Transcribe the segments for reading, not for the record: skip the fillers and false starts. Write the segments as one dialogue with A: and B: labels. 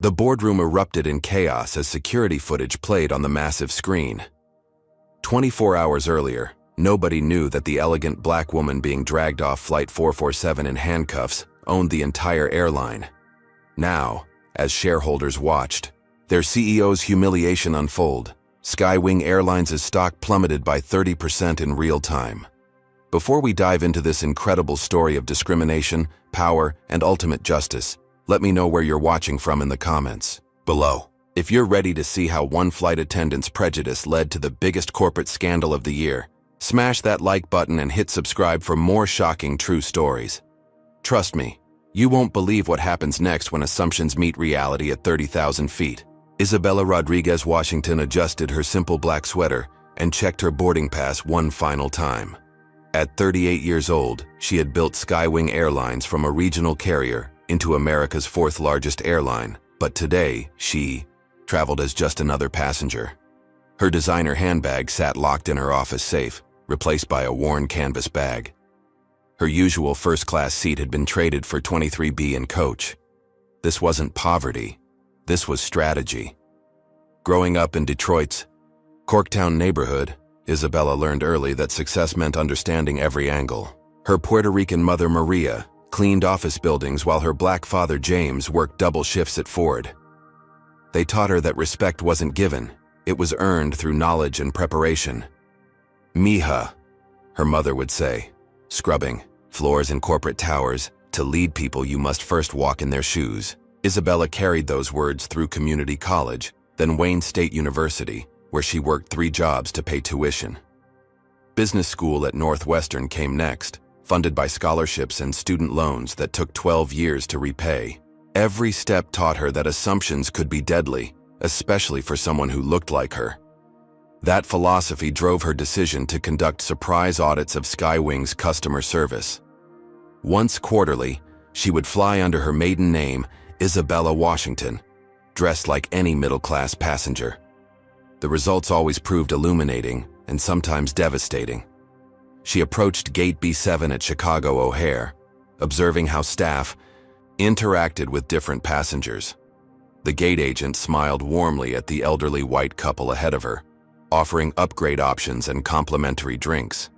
A: The boardroom erupted in chaos as security footage played on the massive screen. 24 hours earlier, nobody knew that the elegant black woman being dragged off Flight 447 in handcuffs owned the entire airline. Now, as shareholders watched their CEO's humiliation unfold, Skywing Airlines' stock plummeted by 30% in real time. Before we dive into this incredible story of discrimination, power, and ultimate justice, let me know where you're watching from in the comments below. If you're ready to see how one flight attendant's prejudice led to the biggest corporate scandal of the year, smash that like button and hit subscribe for more shocking true stories. Trust me, you won't believe what happens next when assumptions meet reality at 30,000 feet. Isabella Rodriguez Washington adjusted her simple black sweater and checked her boarding pass one final time. At 38 years old, she had built Skywing Airlines from a regional carrier into America's fourth largest airline, but today, she traveled as just another passenger. Her designer handbag sat locked in her office safe, replaced by a worn canvas bag. Her usual first-class seat had been traded for 23B and coach. This wasn't poverty. This was strategy. Growing up in Detroit's Corktown neighborhood, Isabella learned early that success meant understanding every angle. Her Puerto Rican mother, Maria, cleaned office buildings while her black father, James, worked double shifts at Ford. They taught her that respect wasn't given, it was earned through knowledge and preparation. Mija, her mother would say, scrubbing floors in corporate towers. To lead people, you must first walk in their shoes. Isabella carried those words through community college, then Wayne State University, where she worked 3 jobs to pay tuition. Business school at Northwestern came next, funded by scholarships and student loans that took 12 years to repay. Every step taught her that assumptions could be deadly, especially for someone who looked like her. That philosophy drove her decision to conduct surprise audits of Skywing's customer service. Once quarterly, she would fly under her maiden name, Isabella Washington, dressed like any middle-class passenger. The results always proved illuminating and sometimes devastating. She approached Gate B7 at Chicago O'Hare, observing how staff interacted with different passengers. The gate agent smiled warmly at the elderly white couple ahead of her, offering upgrade options and complimentary drinks.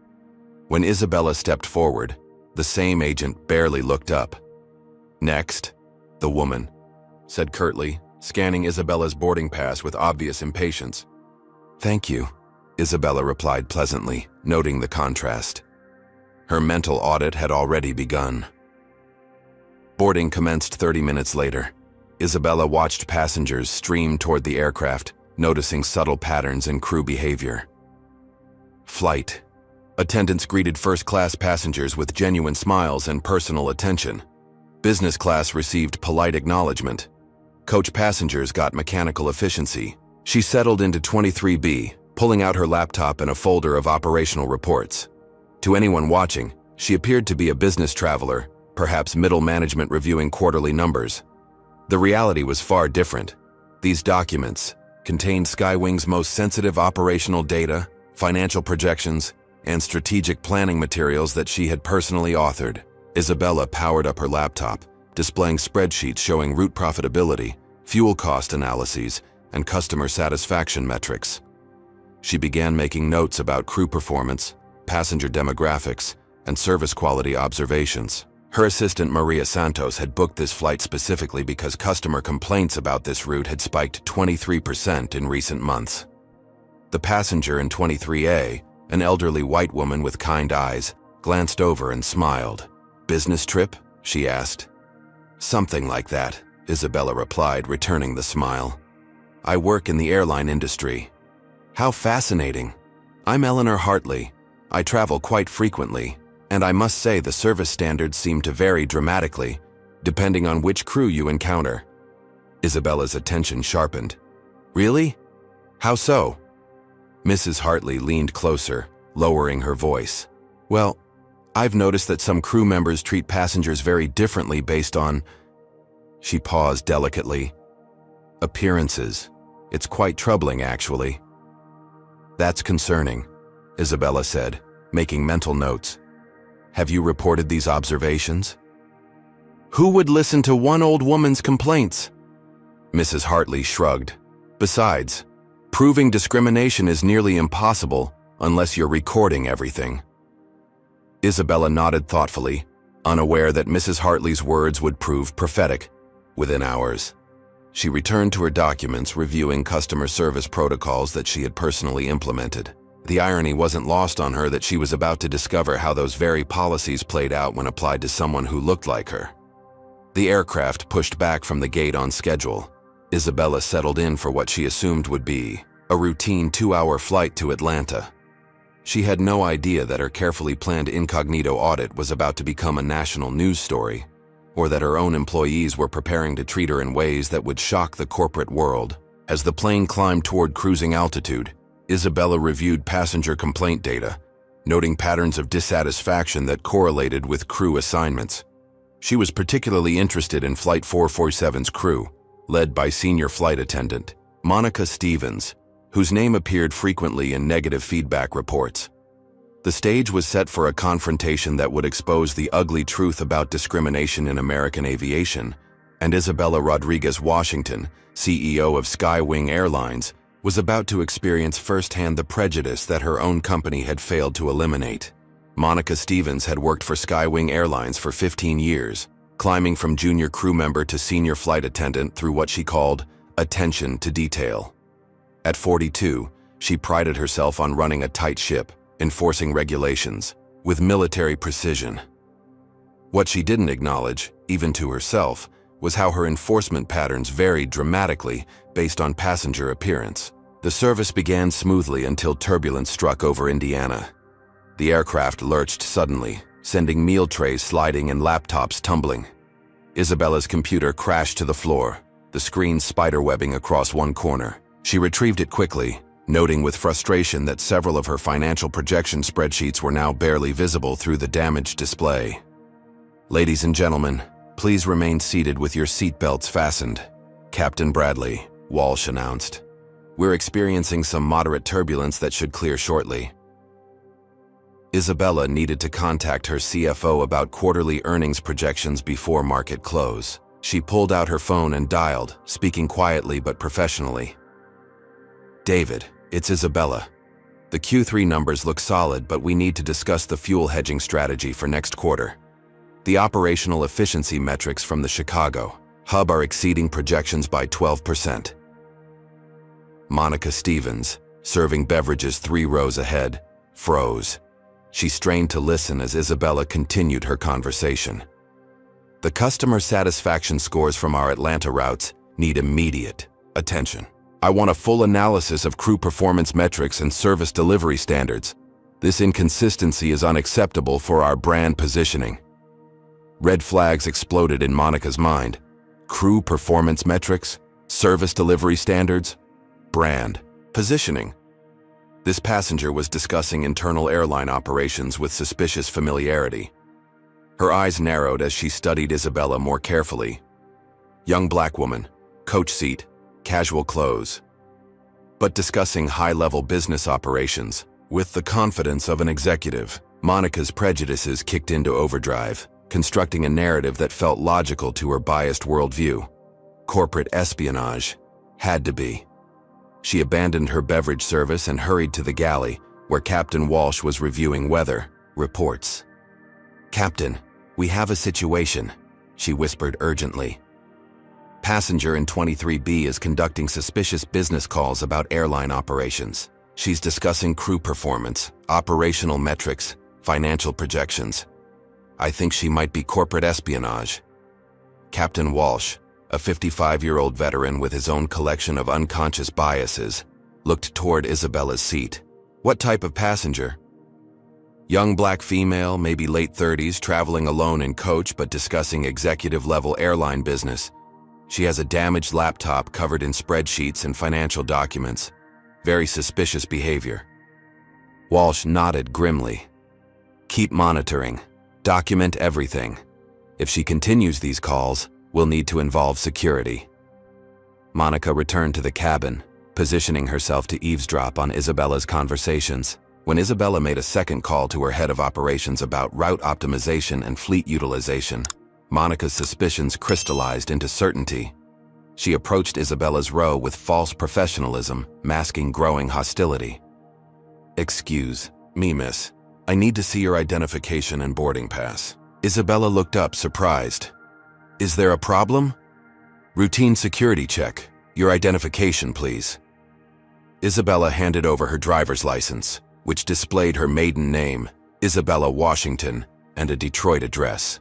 A: When Isabella stepped forward, the same agent barely looked up. "Next," the woman said curtly, scanning Isabella's boarding pass with obvious impatience. "Thank you," Isabella replied pleasantly, noting the contrast. Her mental audit had already begun. Boarding commenced 30 minutes later. Isabella watched passengers stream toward the aircraft, noticing subtle patterns in crew behavior. Flight. Attendants greeted first-class passengers with genuine smiles and personal attention. Business class received polite acknowledgement. Coach passengers got mechanical efficiency. She settled into 23B, pulling out her laptop and a folder of operational reports. To anyone watching, she appeared to be a business traveler, perhaps middle management reviewing quarterly numbers. The reality was far different. These documents contained Skywing's most sensitive operational data, financial projections, and strategic planning materials that she had personally authored. Isabella powered up her laptop, displaying spreadsheets showing route profitability, fuel cost analyses, and customer satisfaction metrics. She began making notes about crew performance, passenger demographics, and service quality observations. Her assistant Maria Santos had booked this flight specifically because customer complaints about this route had spiked 23% in recent months. The passenger in 23A, an elderly white woman with kind eyes, glanced over and smiled. "Business trip?" she asked. "Something like that," Isabella replied, returning the smile. "I work in the airline industry." "How fascinating. I'm Eleanor Hartley. I travel quite frequently, and I must say the service standards seem to vary dramatically, depending on which crew you encounter." Isabella's attention sharpened. "Really? How so?" Mrs. Hartley leaned closer, lowering her voice. "Well, I've noticed that some crew members treat passengers very differently based on..." She paused delicately. "Appearances. It's quite troubling, actually." "That's concerning," Isabella said, making mental notes. "Have you reported these observations?" "Who would listen to one old woman's complaints?" Mrs. Hartley shrugged. Besides, proving discrimination is nearly impossible unless you're recording everything. Isabella nodded thoughtfully, unaware that Mrs. Hartley's words would prove prophetic. Within hours, she returned to her documents, reviewing customer service protocols that she had personally implemented. The irony wasn't lost on her that she was about to discover how those very policies played out when applied to someone who looked like her. The aircraft pushed back from the gate on schedule. Isabella settled in for what she assumed would be a routine 2-hour flight to Atlanta. She had no idea that her carefully planned incognito audit was about to become a national news story, or that her own employees were preparing to treat her in ways that would shock the corporate world. As the plane climbed toward cruising altitude, Isabella reviewed passenger complaint data, noting patterns of dissatisfaction that correlated with crew assignments. She was particularly interested in Flight 447's crew, led by senior flight attendant Monica Stevens, whose name appeared frequently in negative feedback reports. The stage was set for a confrontation that would expose the ugly truth about discrimination in American aviation, and Isabella Rodriguez Washington, CEO of Skywing Airlines, was about to experience firsthand the prejudice that her own company had failed to eliminate. Monica Stevens had worked for Skywing Airlines for 15 years, climbing from junior crew member to senior flight attendant through what she called attention to detail. At 42, she prided herself on running a tight ship, enforcing regulations with military precision. What she didn't acknowledge, even to herself, was how her enforcement patterns varied dramatically based on passenger appearance. The service began smoothly until turbulence struck over Indiana. The aircraft lurched suddenly, sending meal trays sliding and laptops tumbling. Isabella's computer crashed to the floor, the screen spiderwebbing across one corner. She retrieved it quickly, noting with frustration that several of her financial projection spreadsheets were now barely visible through the damaged display. "Ladies and gentlemen, please remain seated with your seatbelts fastened," Captain Bradley Walsh announced. "We're experiencing some moderate turbulence that should clear shortly." Isabella needed to contact her CFO about quarterly earnings projections before market close. She pulled out her phone and dialed, speaking quietly but professionally. "David, it's Isabella. The Q3 numbers look solid, but we need to discuss the fuel hedging strategy for next quarter. The operational efficiency metrics from the Chicago hub are exceeding projections by 12%. Monica Stevens, serving beverages 3 rows ahead, froze. She strained to listen as Isabella continued her conversation. "The customer satisfaction scores from our Atlanta routes need immediate attention. I want a full analysis of crew performance metrics and service delivery standards. This inconsistency is unacceptable for our brand positioning." Red flags exploded in Monica's mind. Crew performance metrics, service delivery standards, brand positioning. This passenger was discussing internal airline operations with suspicious familiarity. Her eyes narrowed as she studied Isabella more carefully. Young black woman, coach seat, casual clothes. But discussing high-level business operations with the confidence of an executive, Monica's prejudices kicked into overdrive, constructing a narrative that felt logical to her biased worldview. Corporate espionage had to be. She abandoned her beverage service and hurried to the galley, where Captain Walsh was reviewing weather reports. "Captain, we have a situation," she whispered urgently. "Passenger in 23B is conducting suspicious business calls about airline operations. She's discussing crew performance, operational metrics, financial projections. I think she might be corporate espionage." Captain Walsh, a 55-year-old veteran with his own collection of unconscious biases, looked toward Isabella's seat. "What type of passenger?" "Young black female, maybe late 30s, traveling alone in coach but discussing executive-level airline business. She has a damaged laptop covered in spreadsheets and financial documents. Very suspicious behavior." Walsh nodded grimly. "Keep monitoring. Document everything. If she continues these calls, we'll need to involve security." Monica returned to the cabin, positioning herself to eavesdrop on Isabella's conversations. When Isabella made a second call to her head of operations about route optimization and fleet utilization, Monica's suspicions crystallized into certainty. She approached Isabella's row with false professionalism, masking growing hostility. "Excuse me, miss. I need to see your identification and boarding pass." Isabella looked up, surprised. "Is there a problem?" "Routine security check. Your identification, please." Isabella handed over her driver's license, which displayed her maiden name, Isabella Washington, and a Detroit address.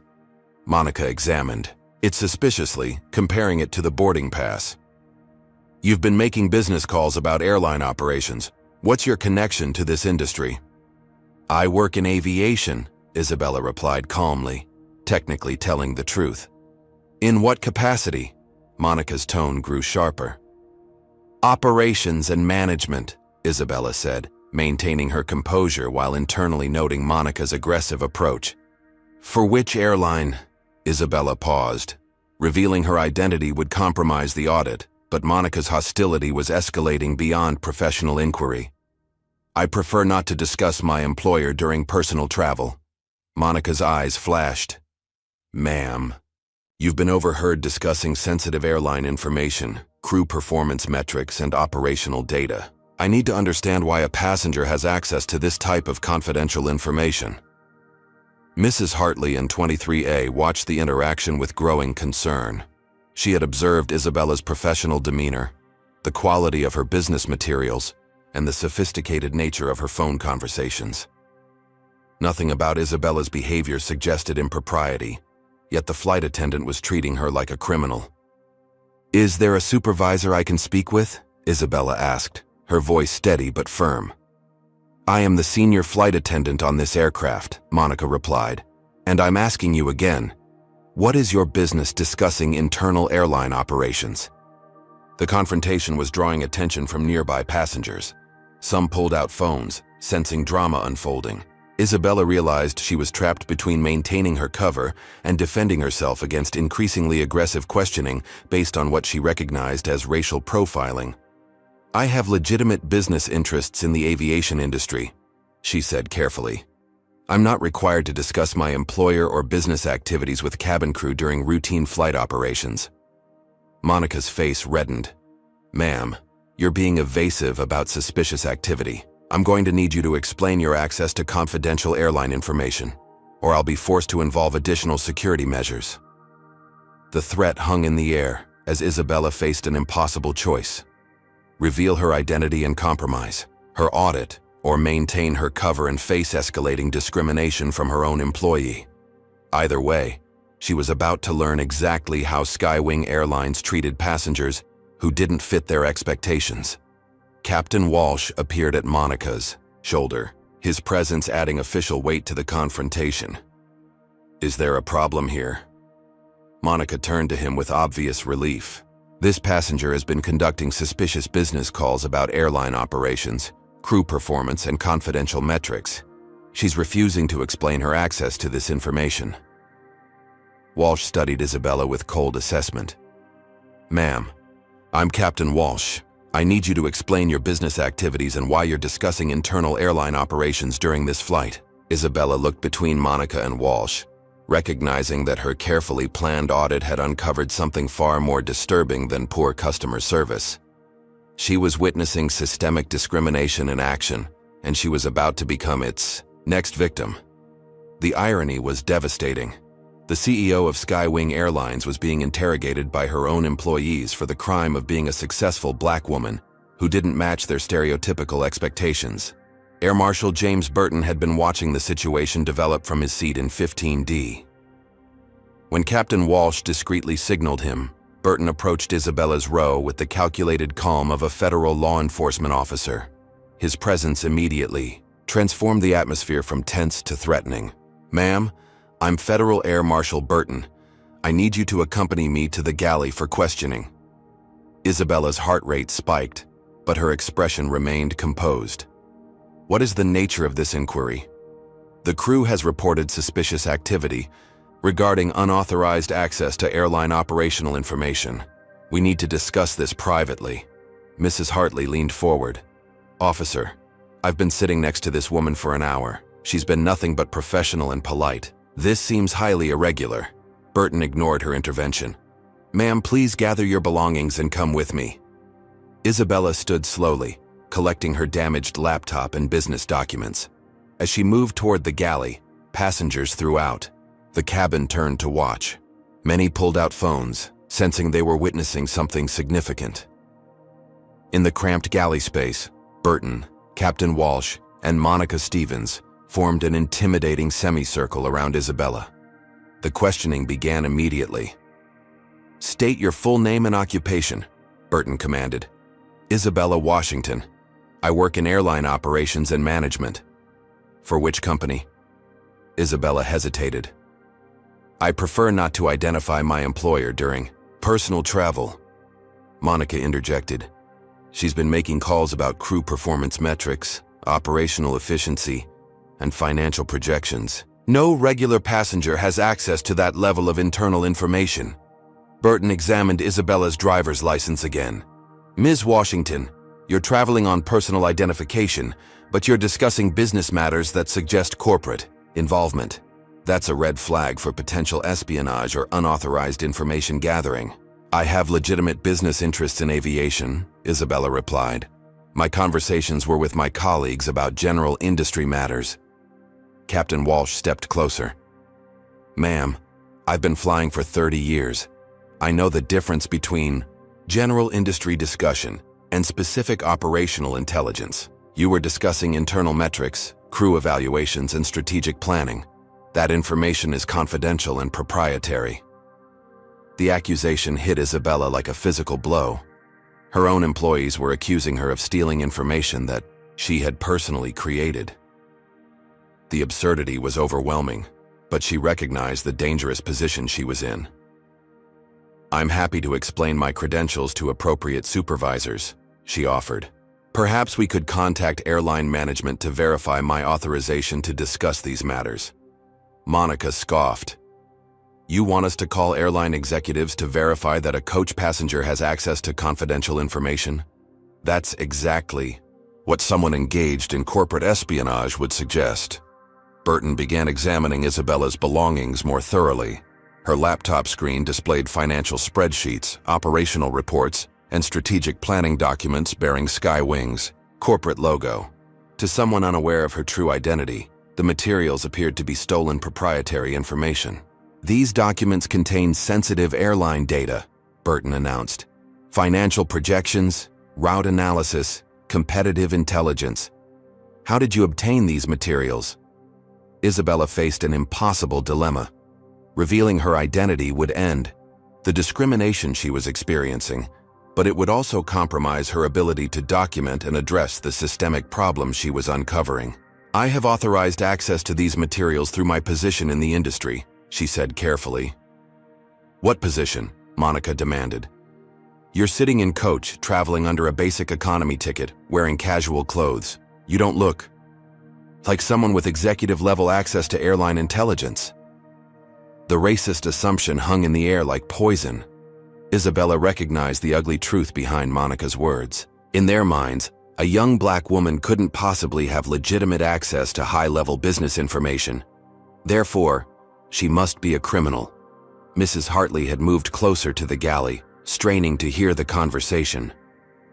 A: Monica examined it suspiciously, comparing it to the boarding pass. "You've been making business calls about airline operations. What's your connection to this industry?" "I work in aviation," Isabella replied calmly, technically telling the truth. "In what capacity?" Monica's tone grew sharper. "Operations and management," Isabella said, maintaining her composure while internally noting Monica's aggressive approach. "For which airline?" Isabella paused. Revealing her identity would compromise the audit, but Monica's hostility was escalating beyond professional inquiry. "I prefer not to discuss my employer during personal travel." Monica's eyes flashed. "Ma'am, you've been overheard discussing sensitive airline information, crew performance metrics, and operational data. I need to understand why a passenger has access to this type of confidential information." Mrs. Hartley and 23A watched the interaction with growing concern. She had observed Isabella's professional demeanor, the quality of her business materials, and the sophisticated nature of her phone conversations. Nothing about Isabella's behavior suggested impropriety, yet the flight attendant was treating her like a criminal. "Is there a supervisor I can speak with?" Isabella asked, her voice steady but firm. "I am the senior flight attendant on this aircraft," Monica replied, "and I'm asking you again, what is your business discussing internal airline operations?" The confrontation was drawing attention from nearby passengers. Some pulled out phones, sensing drama unfolding. Isabella realized she was trapped between maintaining her cover and defending herself against increasingly aggressive questioning based on what she recognized as racial profiling. "I have legitimate business interests in the aviation industry," she said carefully. "I'm not required to discuss my employer or business activities with cabin crew during routine flight operations." Monica's face reddened. "Ma'am, you're being evasive about suspicious activity. I'm going to need you to explain your access to confidential airline information, or I'll be forced to involve additional security measures." The threat hung in the air as Isabella faced an impossible choice: reveal her identity and compromise her audit, or maintain her cover and face escalating discrimination from her own employee. Either way, she was about to learn exactly how Skywing Airlines treated passengers who didn't fit their expectations. Captain Walsh appeared at Monica's shoulder, his presence adding official weight to the confrontation. "Is there a problem here?" Monica turned to him with obvious relief. "This passenger has been conducting suspicious business calls about airline operations, crew performance, and confidential metrics. She's refusing to explain her access to this information." Walsh studied Isabella with cold assessment. "Ma'am, I'm Captain Walsh. I need you to explain your business activities and why you're discussing internal airline operations during this flight." Isabella looked between Monica and Walsh, recognizing that her carefully planned audit had uncovered something far more disturbing than poor customer service. She was witnessing systemic discrimination in action, and she was about to become its next victim. The irony was devastating. The CEO of Skywing Airlines was being interrogated by her own employees for the crime of being a successful black woman who didn't match their stereotypical expectations. Air Marshal James Burton had been watching the situation develop from his seat in 15D. When Captain Walsh discreetly signaled him, Burton approached Isabella's row with the calculated calm of a federal law enforcement officer. His presence immediately transformed the atmosphere from tense to threatening. "Ma'am, I'm Federal Air Marshal Burton. I need you to accompany me to the galley for questioning." Isabella's heart rate spiked, but her expression remained composed. "What is the nature of this inquiry?" "The crew has reported suspicious activity regarding unauthorized access to airline operational information. We need to discuss this privately." Mrs. Hartley leaned forward. "Officer, I've been sitting next to this woman for an hour. She's been nothing but professional and polite. This seems highly irregular." Burton ignored her intervention. Ma'am, please gather your belongings and come with me. Isabella stood slowly, collecting her damaged laptop and business documents. As she moved toward the galley, passengers threw out. The cabin turned to watch. Many pulled out phones, sensing they were witnessing something significant. In the cramped galley space, Burton, Captain Walsh, and Monica Stevens formed an intimidating semicircle around Isabella. The questioning began immediately. "State your full name and occupation," Burton commanded. "Isabella Washington. I work in airline operations and management." "For which company?" Isabella hesitated. "I prefer not to identify my employer during personal travel," Monica interjected. "She's been making calls about crew performance metrics, operational efficiency, and financial projections. No regular passenger has access to that level of internal information." Burton examined Isabella's driver's license again. "Ms. Washington, you're traveling on personal identification, but you're discussing business matters that suggest corporate involvement. That's a red flag for potential espionage or unauthorized information gathering." "I have legitimate business interests in aviation," Isabella replied. "My conversations were with my colleagues about general industry matters." Captain Walsh stepped closer. "Ma'am, I've been flying for 30 years. I know the difference between general industry discussion and specific operational intelligence. You were discussing internal metrics, crew evaluations, and strategic planning. That information is confidential and proprietary." The accusation hit Isabella like a physical blow. Her own employees were accusing her of stealing information that she had personally created. The absurdity was overwhelming, but she recognized the dangerous position she was in. "I'm happy to explain my credentials to appropriate supervisors," she offered. "Perhaps we could contact airline management to verify my authorization to discuss these matters." Monica scoffed. "You want us to call airline executives to verify that a coach passenger has access to confidential information? That's exactly what someone engaged in corporate espionage would suggest." Burton began examining Isabella's belongings more thoroughly. Her laptop screen displayed financial spreadsheets, operational reports, and strategic planning documents bearing Skywing's corporate logo. To someone unaware of her true identity, the materials appeared to be stolen proprietary information. "These documents contain sensitive airline data," Burton announced. "Financial projections, route analysis, competitive intelligence. How did you obtain these materials?" Isabella faced an impossible dilemma. Revealing her identity would end the discrimination she was experiencing, but it would also compromise her ability to document and address the systemic problem she was uncovering. "I have authorized access to these materials through my position in the industry," she said carefully. "What position?" Monica demanded. "You're sitting in coach, traveling under a basic economy ticket, wearing casual clothes. You don't look like someone with executive-level access to airline intelligence." The racist assumption hung in the air like poison. Isabella recognized the ugly truth behind Monica's words. In their minds, a young black woman couldn't possibly have legitimate access to high-level business information. Therefore, she must be a criminal. Mrs. Hartley had moved closer to the galley, straining to hear the conversation.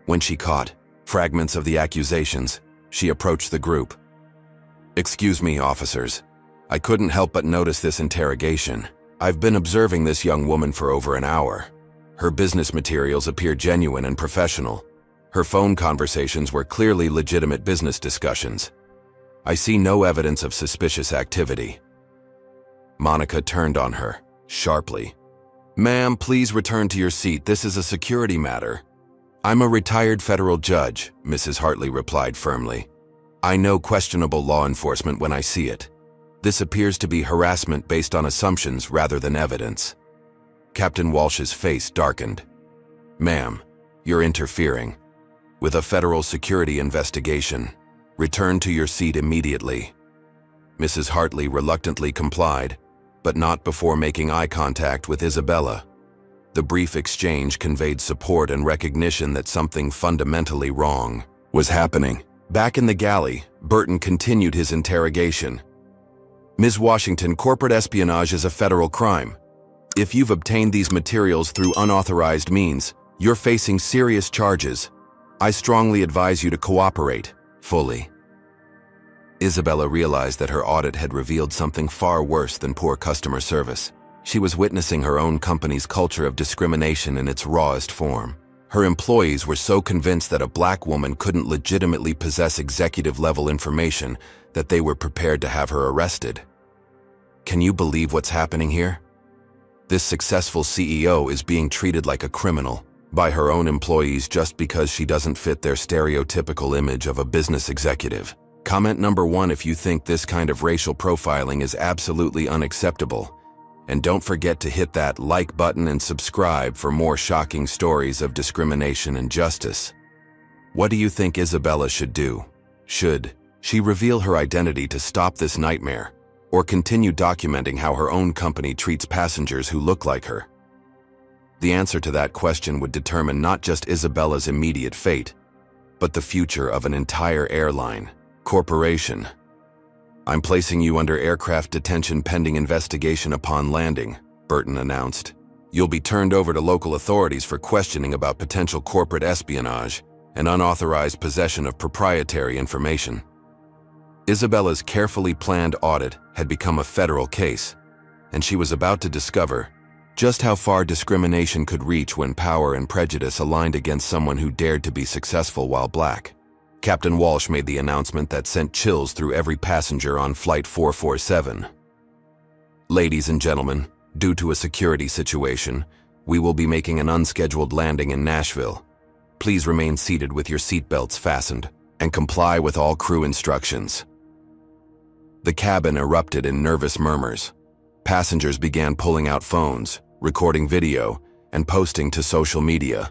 A: When she caught fragments of the accusations, she approached the group. "Excuse me, officers. I couldn't help but notice this interrogation. I've been observing this young woman for over an hour. Her business materials appear genuine and professional. Her phone conversations were clearly legitimate business discussions. I see no evidence of suspicious activity." Monica turned on her, sharply. "Ma'am, please return to your seat. This is a security matter." "I'm a retired federal judge," Mrs. Hartley replied firmly. "I know questionable law enforcement when I see it. This appears to be harassment based on assumptions rather than evidence." Captain Walsh's face darkened. "Ma'am, you're interfering with a federal security investigation. Return to your seat immediately." Mrs. Hartley reluctantly complied, but not before making eye contact with Isabella. The brief exchange conveyed support and recognition that something fundamentally wrong was happening. Back in the galley, Burton continued his interrogation. "Ms. Washington, corporate espionage is a federal crime. If you've obtained these materials through unauthorized means, you're facing serious charges. I strongly advise you to cooperate fully. Isabella realized that her audit had revealed something far worse than poor customer service. She was witnessing her own company's culture of discrimination in its rawest form. Her employees were so convinced that a black woman couldn't legitimately possess executive-level information that they were prepared to have her arrested. Can you believe what's happening here? This successful CEO is being treated like a criminal by her own employees just because she doesn't fit their stereotypical image of a business executive. Comment number 1 if you think this kind of racial profiling is absolutely unacceptable. And don't forget to hit that like button and subscribe for more shocking stories of discrimination and justice. What do you think Isabella should do? Should she reveal her identity to stop this nightmare, or continue documenting how her own company treats passengers who look like her? The answer to that question would determine not just Isabella's immediate fate, but the future of an entire airline corporation. I'm placing you under aircraft detention pending investigation upon landing, Burton announced. You'll be turned over to local authorities for questioning about potential corporate espionage and unauthorized possession of proprietary information. Isabella's carefully planned audit had become a federal case, and she was about to discover just how far discrimination could reach when power and prejudice aligned against someone who dared to be successful while black. Captain Walsh made the announcement that sent chills through every passenger on Flight 447. Ladies and gentlemen, due to a security situation, we will be making an unscheduled landing in Nashville. Please remain seated with your seatbelts fastened and comply with all crew instructions. The cabin erupted in nervous murmurs. Passengers began pulling out phones, recording video, and posting to social media.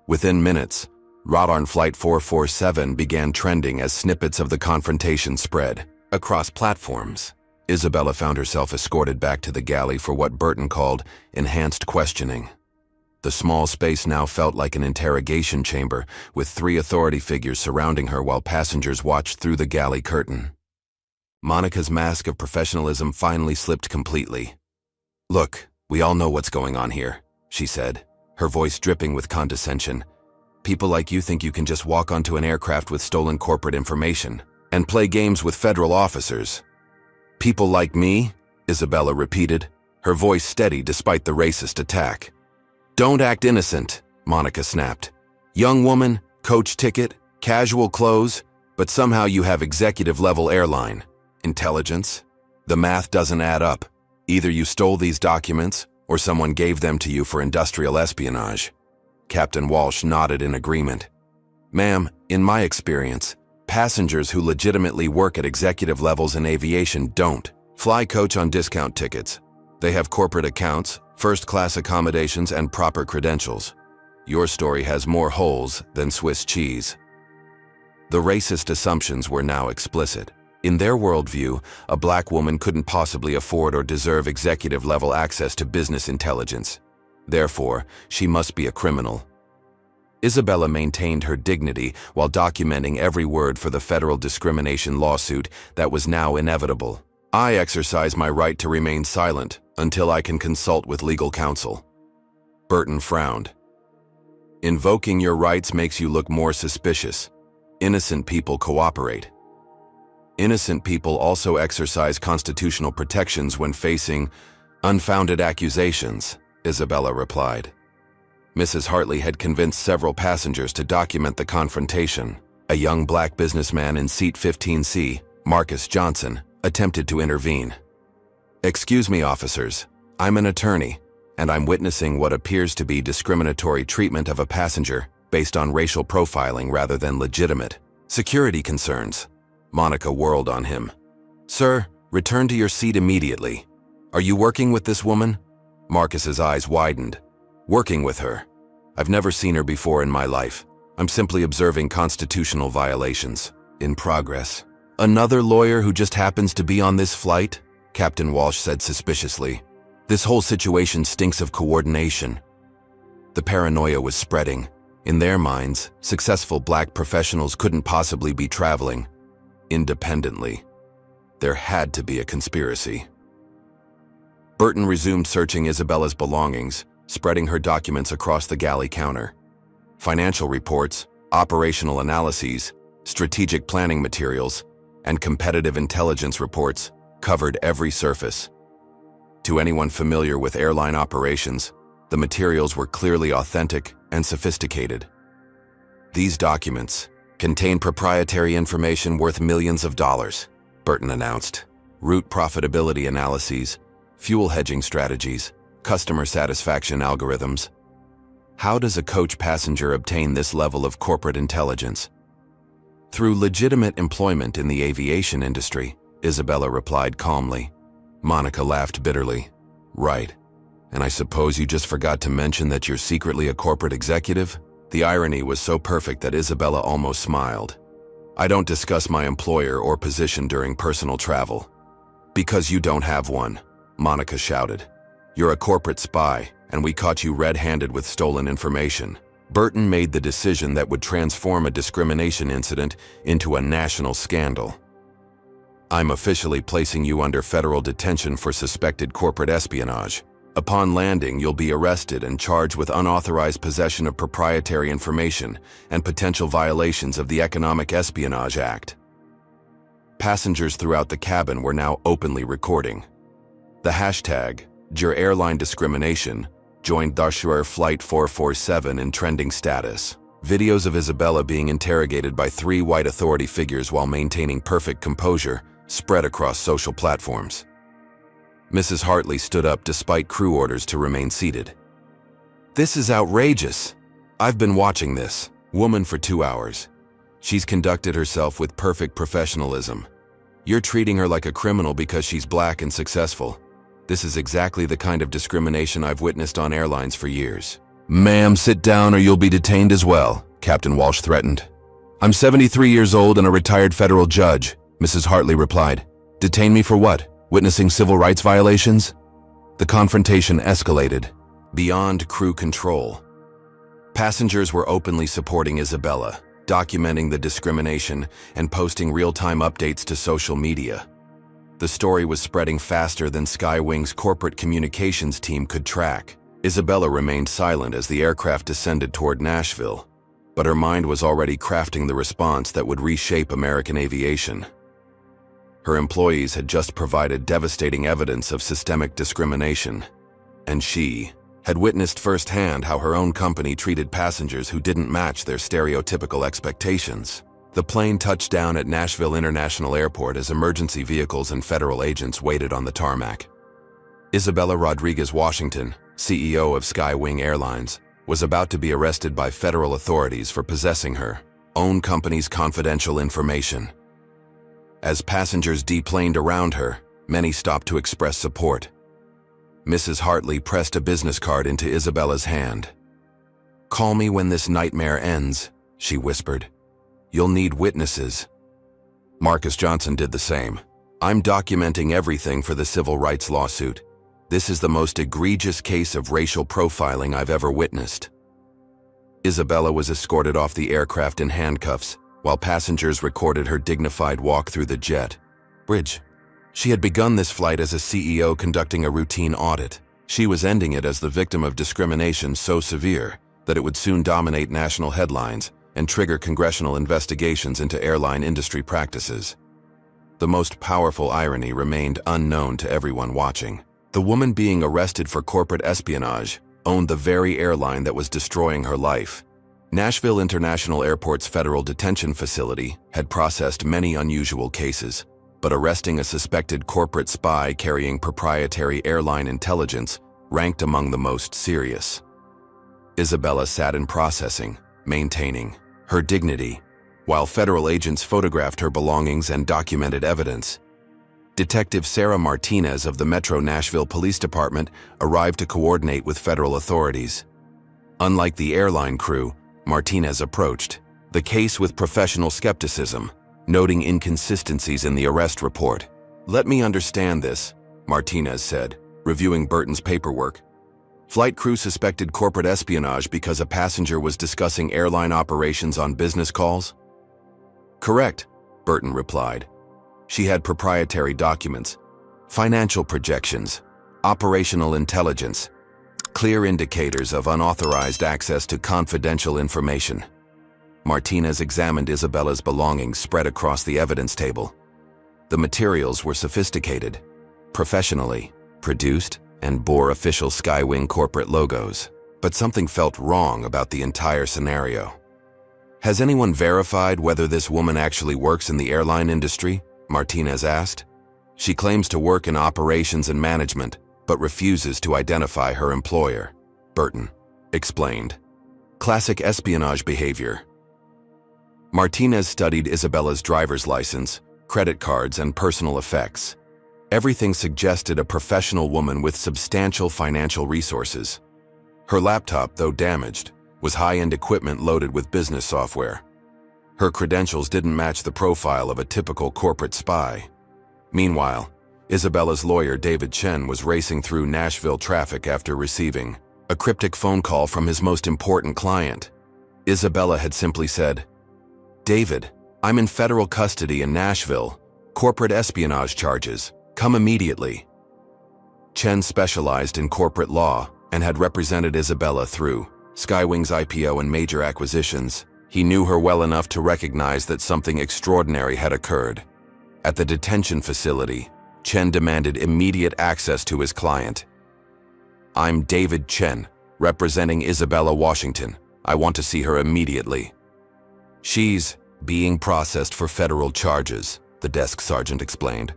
A: Within minutes, Radar Flight 447 began trending as snippets of the confrontation spread across platforms. Isabella found herself escorted back to the galley for what Burton called enhanced questioning. The small space now felt like an interrogation chamber, with 3 authority figures surrounding her while passengers watched through the galley curtain. Monica's mask of professionalism finally slipped completely. "Look, we all know what's going on here," she said, her voice dripping with condescension. "People like you think you can just walk onto an aircraft with stolen corporate information and play games with federal officers." "People like me?" Isabella repeated, her voice steady despite the racist attack. "Don't act innocent," Monica snapped. "Young woman, coach ticket, casual clothes, but somehow you have executive-level airline intelligence. The math doesn't add up. Either you stole these documents, or someone gave them to you for industrial espionage." Captain Walsh nodded in agreement. "Ma'am, in my experience, passengers who legitimately work at executive levels in aviation don't fly coach on discount tickets. They have corporate accounts, first-class accommodations, and proper credentials. Your story has more holes than Swiss cheese." The racist assumptions were now explicit. In their worldview, a black woman couldn't possibly afford or deserve executive-level access to business intelligence. Therefore, she must be a criminal. Isabella maintained her dignity while documenting every word for the federal discrimination lawsuit that was now inevitable. "I exercise my right to remain silent until I can consult with legal counsel." Burton frowned. "Invoking your rights makes you look more suspicious. Innocent people cooperate." "Innocent people also exercise constitutional protections when facing unfounded accusations," Isabella replied. Mrs. Hartley had convinced several passengers to document the confrontation. A young black businessman in seat 15C, Marcus Johnson, attempted to intervene. "Excuse me, officers. I'm an attorney, and I'm witnessing what appears to be discriminatory treatment of a passenger based on racial profiling rather than legitimate security concerns." Monica whirled on him. "Sir, return to your seat immediately. Are you working with this woman?" Marcus's eyes widened. "Working with her? I've never seen her before in my life. I'm simply observing constitutional violations. In progress." "Another lawyer who just happens to be on this flight?" Captain Walsh said suspiciously. "This whole situation stinks of coordination." The paranoia was spreading. In their minds, successful black professionals couldn't possibly be traveling independently. There had to be a conspiracy. Burton resumed searching Isabella's belongings, spreading her documents across the galley counter. Financial reports, operational analyses, strategic planning materials, and competitive intelligence reports covered every surface. To anyone familiar with airline operations, the materials were clearly authentic and sophisticated. These documents contain proprietary information worth millions of dollars, Burton announced. Route profitability analyses, fuel hedging strategies, customer satisfaction algorithms. How does a coach passenger obtain this level of corporate intelligence? Through legitimate employment in the aviation industry, Isabella replied calmly. Monica laughed bitterly. Right. And I suppose you just forgot to mention that you're secretly a corporate executive? The irony was so perfect that Isabella almost smiled. I don't discuss my employer or position during personal travel. Because you don't have one, Monica shouted. You're a corporate spy, and we caught you red-handed with stolen information. Burton made the decision that would transform a discrimination incident into a national scandal. I'm officially placing you under federal detention for suspected corporate espionage. Upon landing, you'll be arrested and charged with unauthorized possession of proprietary information and potential violations of the Economic Espionage Act. Passengers throughout the cabin were now openly recording. The hashtag, #Airline Discrimination, joined Luxury Flight 447 in trending status. Videos of Isabella being interrogated by 3 white authority figures while maintaining perfect composure spread across social platforms. Mrs. Hartley stood up despite crew orders to remain seated. This is outrageous. I've been watching this woman for 2 hours. She's conducted herself with perfect professionalism. You're treating her like a criminal because she's black and successful. This is exactly the kind of discrimination I've witnessed on airlines for years. Ma'am, sit down or you'll be detained as well, Captain Walsh threatened. I'm 73 years old and a retired federal judge, Mrs. Hartley replied. Detain me for what? Witnessing civil rights violations? The confrontation escalated, beyond crew control. Passengers were openly supporting Isabella, documenting the discrimination and posting real-time updates to social media. The story was spreading faster than Skywing's corporate communications team could track. Isabella remained silent as the aircraft descended toward Nashville, but her mind was already crafting the response that would reshape American aviation. Her employees had just provided devastating evidence of systemic discrimination, and she had witnessed firsthand how her own company treated passengers who didn't match their stereotypical expectations. The plane touched down at Nashville International Airport as emergency vehicles and federal agents waited on the tarmac. Isabella Rodriguez Washington, CEO of Skywing Airlines, was about to be arrested by federal authorities for possessing her own company's confidential information. As passengers deplaned around her, many stopped to express support. Mrs. Hartley pressed a business card into Isabella's hand. Call me when this nightmare ends, she whispered. You'll need witnesses. Marcus Johnson did the same. I'm documenting everything for the civil rights lawsuit. This is the most egregious case of racial profiling I've ever witnessed. Isabella was escorted off the aircraft in handcuffs, while passengers recorded her dignified walk through the jet bridge. She had begun this flight as a CEO conducting a routine audit. She was ending it as the victim of discrimination so severe that it would soon dominate national headlines and trigger congressional investigations into airline industry practices. The most powerful irony remained unknown to everyone watching. The woman being arrested for corporate espionage owned the very airline that was destroying her life. Nashville International Airport's federal detention facility had processed many unusual cases, but arresting a suspected corporate spy carrying proprietary airline intelligence ranked among the most serious. Isabella sat in processing, maintaining her dignity, while federal agents photographed her belongings and documented evidence. Detective Sarah Martinez of the Metro Nashville Police Department arrived to coordinate with federal authorities. Unlike the airline crew, Martinez approached the case with professional skepticism, noting inconsistencies in the arrest report. Let me understand this, Martinez said, reviewing Burton's paperwork. Flight crew suspected corporate espionage because a passenger was discussing airline operations on business calls? Correct, Burton replied. She had proprietary documents, financial projections, Operational intelligence. Clear indicators of unauthorized access to confidential information. Martinez examined Isabella's belongings spread across the evidence table. The materials were sophisticated, professionally produced, and bore official Skywing corporate logos. But something felt wrong about the entire scenario. "Has anyone verified whether this woman actually works in the airline industry?" Martinez asked. "She claims to work in operations and management, but refuses to identify her employer," Burton explained. Classic espionage behavior. Martinez studied Isabella's driver's license, credit cards, and personal effects. Everything suggested a professional woman with substantial financial resources. Her laptop, though damaged, was high-end equipment loaded with business software. Her credentials didn't match the profile of a typical corporate spy. Meanwhile, Isabella's lawyer, David Chen, was racing through Nashville traffic after receiving a cryptic phone call from his most important client. Isabella had simply said, "David, I'm in federal custody in Nashville. Corporate espionage charges. Come immediately." Chen specialized in corporate law and had represented Isabella through Skywing's IPO and major acquisitions. He knew her well enough to recognize that something extraordinary had occurred. At the detention facility, Chen demanded immediate access to his client. "I'm David Chen, representing Isabella Washington. I want to see her immediately." "She's being processed for federal charges," the desk sergeant explained.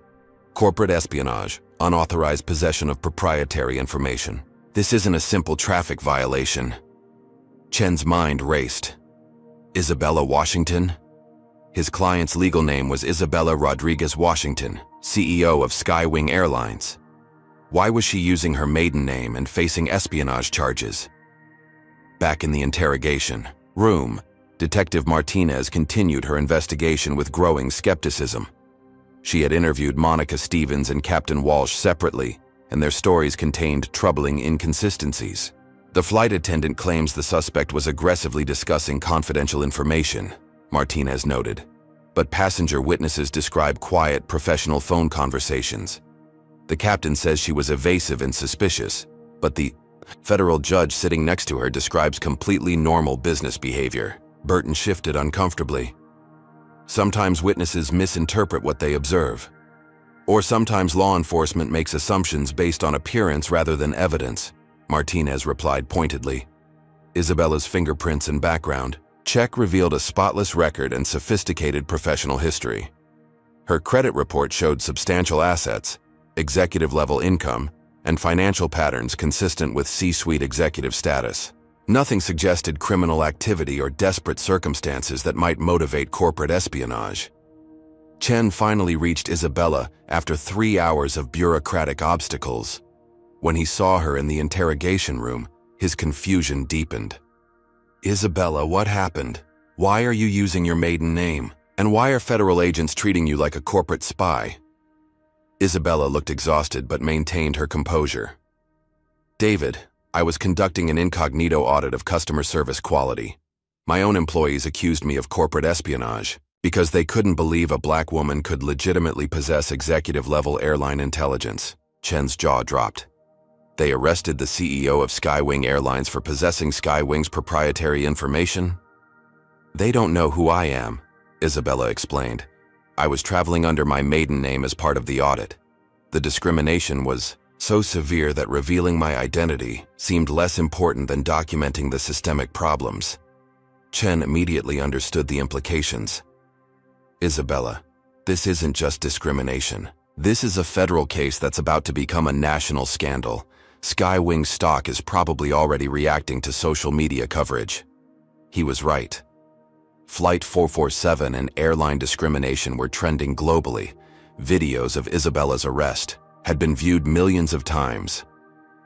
A: "Corporate espionage, unauthorized possession of proprietary information. This isn't a simple traffic violation." Chen's mind raced. Isabella Washington? His client's legal name was Isabella Rodriguez Washington, CEO of Skywing Airlines. Why was she using her maiden name and facing espionage charges? Back in the interrogation room, Detective Martinez continued her investigation with growing skepticism. She had interviewed Monica Stevens and Captain Walsh separately, and their stories contained troubling inconsistencies. The flight attendant claims the suspect was aggressively discussing confidential information, Martinez noted. But passenger witnesses describe quiet, professional phone conversations. The captain says she was evasive and suspicious, but the federal judge sitting next to her describes completely normal business behavior. Burton shifted uncomfortably. Sometimes witnesses misinterpret what they observe. Or sometimes law enforcement makes assumptions based on appearance rather than evidence, Martinez replied pointedly. Isabella's fingerprints and background check revealed a spotless record and sophisticated professional history. Her credit report showed substantial assets, executive-level income, and financial patterns consistent with C-suite executive status. Nothing suggested criminal activity or desperate circumstances that might motivate corporate espionage. Chen finally reached Isabella after 3 hours of bureaucratic obstacles. When he saw her in the interrogation room, his confusion deepened. "Isabella, what happened? Why are you using your maiden name? And why are federal agents treating you like a corporate spy?" Isabella looked exhausted but maintained her composure. "David, I was conducting an incognito audit of customer service quality. My own employees accused me of corporate espionage because they couldn't believe a black woman could legitimately possess executive-level airline intelligence." Chen's jaw dropped. "They arrested the CEO of Skywing Airlines for possessing Skywing's proprietary information?" "They don't know who I am," Isabella explained. "I was traveling under my maiden name as part of the audit. The discrimination was so severe that revealing my identity seemed less important than documenting the systemic problems." Chen immediately understood the implications. "Isabella, this isn't just discrimination. This is a federal case that's about to become a national scandal. Skywing stock is probably already reacting to social media coverage." He was right. Flight 447 and airline discrimination were trending globally. Videos of Isabella's arrest had been viewed millions of times.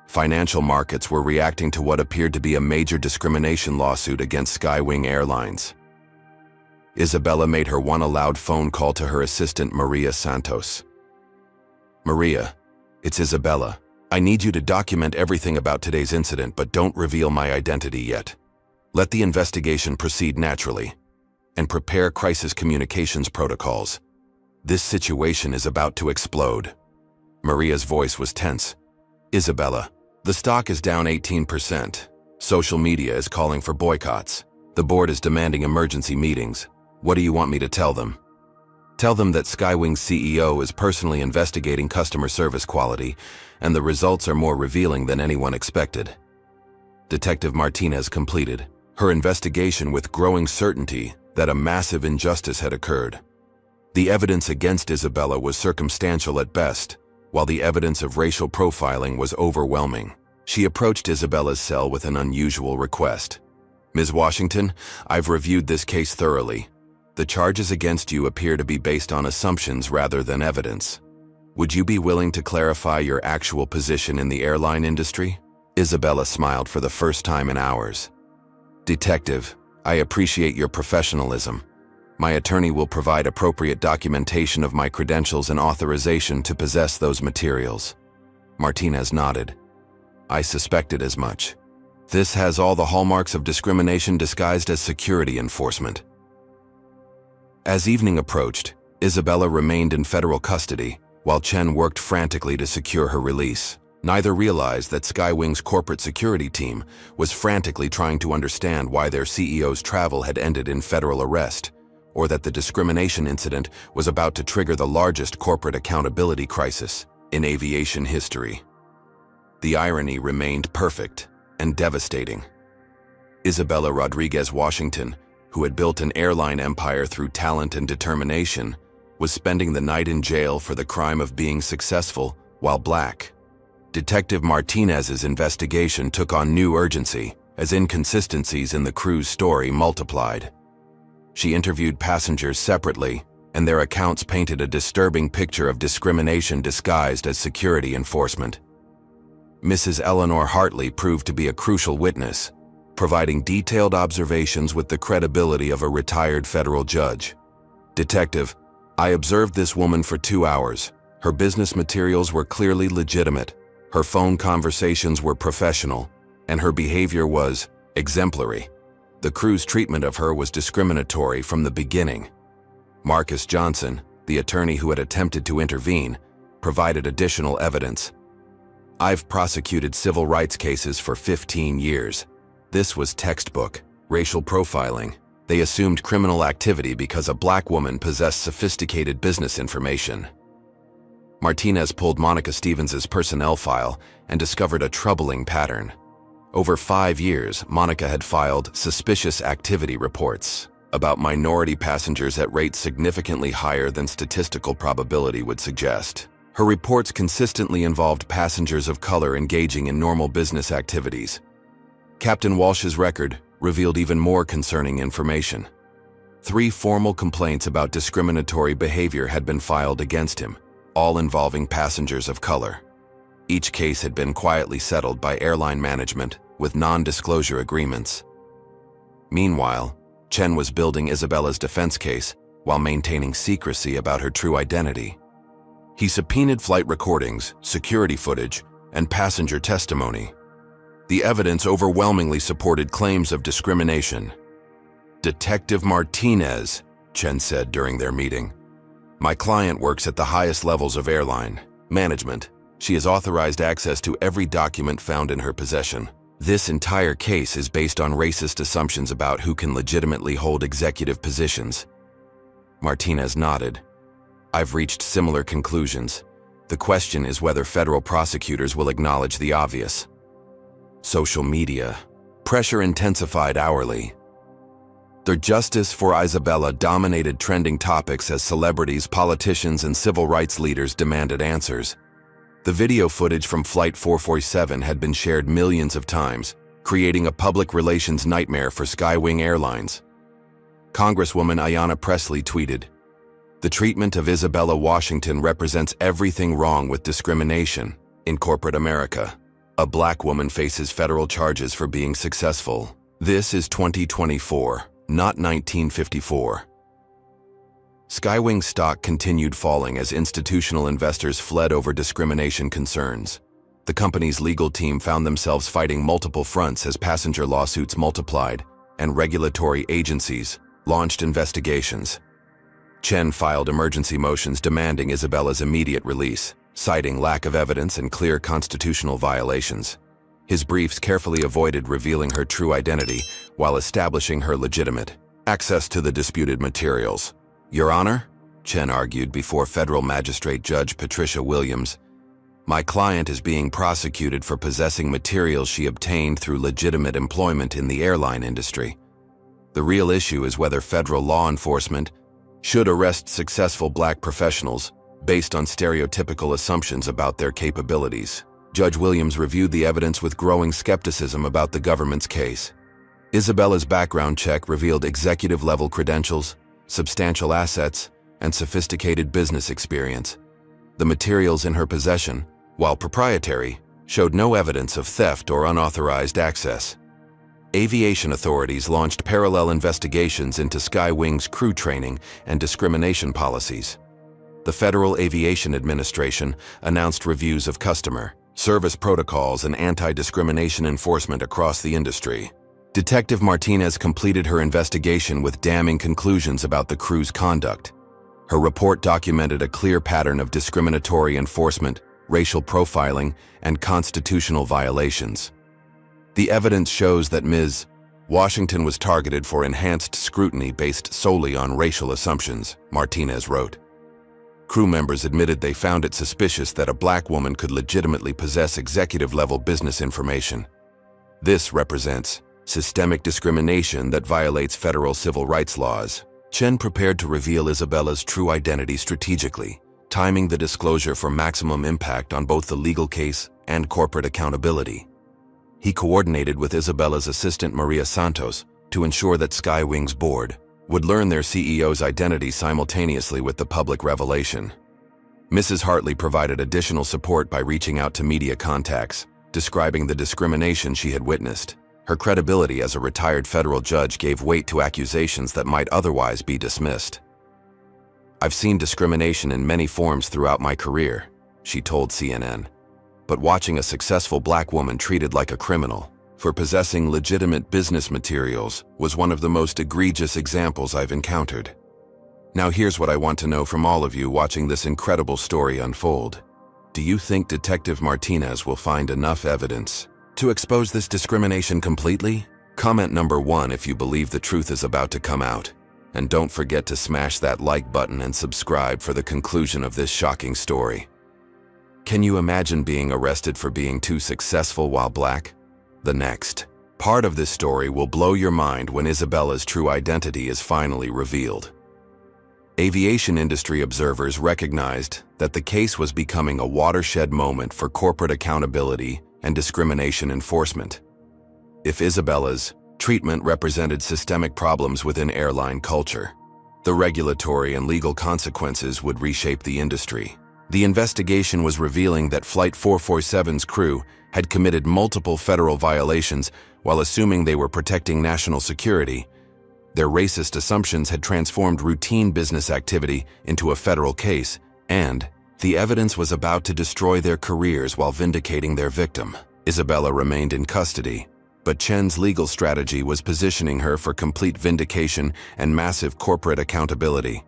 A: Financial markets were reacting to what appeared to be a major discrimination lawsuit against Skywing Airlines. Isabella made her one aloud phone call to her assistant Maria Santos. "Maria, it's Isabella. I need you to document everything about today's incident, but don't reveal my identity yet. Let the investigation proceed naturally. And prepare crisis communications protocols. This situation is about to explode." Maria's voice was tense. Isabella, the stock is down 18%. Social media is calling for boycotts. The board is demanding emergency meetings. What do you want me to tell them? Tell them that Skywing's CEO is personally investigating customer service quality, and the results are more revealing than anyone expected. Detective Martinez completed her investigation with growing certainty that a massive injustice had occurred. The evidence against Isabella was circumstantial at best, while the evidence of racial profiling was overwhelming. She approached Isabella's cell with an unusual request. Ms. Washington, I've reviewed this case thoroughly. The charges against you appear to be based on assumptions rather than evidence. Would you be willing to clarify your actual position in the airline industry? Isabella smiled for the first time in hours. Detective, I appreciate your professionalism. My attorney will provide appropriate documentation of my credentials and authorization to possess those materials. Martinez nodded. I suspected as much. This has all the hallmarks of discrimination disguised as security enforcement. As evening approached, Isabella remained in federal custody, while Chen worked frantically to secure her release. Neither realized that Skywing's corporate security team was frantically trying to understand why their CEO's travel had ended in federal arrest, or that the discrimination incident was about to trigger the largest corporate accountability crisis in aviation history. The irony remained perfect and devastating. Isabella Rodriguez Washington, who had built an airline empire through talent and determination, was spending the night in jail for the crime of being successful while black. Detective Martinez's investigation took on new urgency as inconsistencies in the crew's story multiplied. She interviewed passengers separately, and their accounts painted a disturbing picture of discrimination disguised as security enforcement. Mrs. Eleanor Hartley proved to be a crucial witness, providing detailed observations with the credibility of a retired federal judge. Detective, I observed this woman for 2 hours. Her business materials were clearly legitimate. Her phone conversations were professional, and her behavior was exemplary. The crew's treatment of her was discriminatory from the beginning. Marcus Johnson, the attorney who had attempted to intervene, provided additional evidence. I've prosecuted civil rights cases for 15 years. This was textbook racial profiling. They assumed criminal activity because a black woman possessed sophisticated business information. Martinez pulled Monica Stevens's personnel file and discovered a troubling pattern. Over 5 years, Monica had filed suspicious activity reports about minority passengers at rates significantly higher than statistical probability would suggest. Her reports consistently involved passengers of color engaging in normal business activities. Captain Walsh's record revealed even more concerning information. 3 formal complaints about discriminatory behavior had been filed against him, all involving passengers of color. Each case had been quietly settled by airline management with non-disclosure agreements. Meanwhile, Chen was building Isabella's defense case while maintaining secrecy about her true identity. He subpoenaed flight recordings, security footage, and passenger testimony. The evidence overwhelmingly supported claims of discrimination. Detective Martinez, Chen said during their meeting. My client works at the highest levels of airline management. She has authorized access to every document found in her possession. This entire case is based on racist assumptions about who can legitimately hold executive positions. Martinez nodded. I've reached similar conclusions. The question is whether federal prosecutors will acknowledge the obvious. Social media. Pressure intensified hourly. The justice for Isabella dominated trending topics as celebrities, politicians, and civil rights leaders demanded answers. The video footage from Flight 447 had been shared millions of times, creating a public relations nightmare for Skywing Airlines. Congresswoman Ayanna Pressley tweeted, "The treatment of Isabella Washington represents everything wrong with discrimination in corporate America. A black woman faces federal charges for being successful. This is 2024, not 1954." Skywing stock continued falling as institutional investors fled over discrimination concerns. The company's legal team found themselves fighting multiple fronts as passenger lawsuits multiplied, and regulatory agencies launched investigations. Chen filed emergency motions demanding Isabella's immediate release, citing lack of evidence and clear constitutional violations. His briefs carefully avoided revealing her true identity while establishing her legitimate access to the disputed materials. Your Honor, Chen argued before Federal Magistrate Judge Patricia Williams, my client is being prosecuted for possessing materials she obtained through legitimate employment in the airline industry. The real issue is whether federal law enforcement should arrest successful black professionals based on stereotypical assumptions about their capabilities. Judge Williams reviewed the evidence with growing skepticism about the government's case. Isabella's background check revealed executive-level credentials, substantial assets, and sophisticated business experience. The materials in her possession, while proprietary, showed no evidence of theft or unauthorized access. Aviation authorities launched parallel investigations into Skywing's crew training and discrimination policies. The Federal Aviation Administration announced reviews of customer service protocols and anti-discrimination enforcement across the industry. Detective Martinez completed her investigation with damning conclusions about the crew's conduct. Her report documented a clear pattern of discriminatory enforcement, racial profiling, and constitutional violations. The evidence shows that Ms. Washington was targeted for enhanced scrutiny based solely on racial assumptions, Martinez wrote. Crew members admitted they found it suspicious that a black woman could legitimately possess executive-level business information. This represents systemic discrimination that violates federal civil rights laws. Chen prepared to reveal Isabella's true identity strategically, timing the disclosure for maximum impact on both the legal case and corporate accountability. He coordinated with Isabella's assistant Maria Santos to ensure that Skywing's board would learn their CEO's identity simultaneously with the public revelation. Mrs. Hartley provided additional support by reaching out to media contacts, describing the discrimination she had witnessed. Her credibility as a retired federal judge gave weight to accusations that might otherwise be dismissed. I've seen discrimination in many forms throughout my career, she told CNN. But watching a successful black woman treated like a criminal for possessing legitimate business materials was one of the most egregious examples I've encountered. Now here's what I want to know from all of you watching this incredible story unfold. Do you think Detective Martinez will find enough evidence to expose this discrimination completely? Comment number 1 if you believe the truth is about to come out. And don't forget to smash that like button and subscribe for the conclusion of this shocking story. Can you imagine being arrested for being too successful while black? The next part of this story will blow your mind when Isabella's true identity is finally revealed. Aviation industry observers recognized that the case was becoming a watershed moment for corporate accountability and discrimination enforcement. If Isabella's treatment represented systemic problems within airline culture, the regulatory and legal consequences would reshape the industry. The investigation was revealing that Flight 447's crew had committed multiple federal violations while assuming they were protecting national security. Their racist assumptions had transformed routine business activity into a federal case, and the evidence was about to destroy their careers while vindicating their victim. Isabella remained in custody, but Chen's legal strategy was positioning her for complete vindication and massive corporate accountability.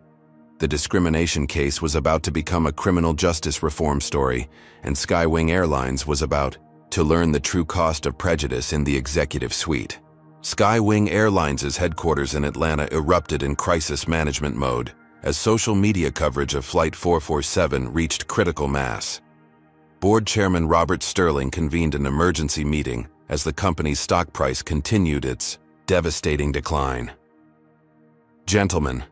A: The discrimination case was about to become a criminal justice reform story, and Skywing Airlines was about to learn the true cost of prejudice in the executive suite. Skywing Airlines' headquarters in Atlanta erupted in crisis management mode as social media coverage of Flight 447 reached critical mass. Board Chairman Robert Sterling convened an emergency meeting as the company's stock price continued its devastating decline. Gentlemen,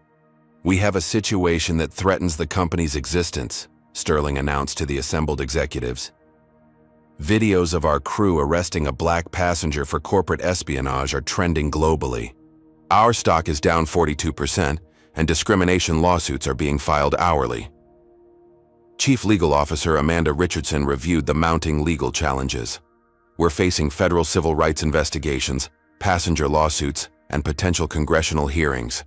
A: we have a situation that threatens the company's existence, Sterling announced to the assembled executives. Videos of our crew arresting a black passenger for corporate espionage are trending globally. Our stock is down 42%, and discrimination lawsuits are being filed hourly. Chief Legal Officer Amanda Richardson reviewed the mounting legal challenges. We're facing federal civil rights investigations, passenger lawsuits, and potential congressional hearings.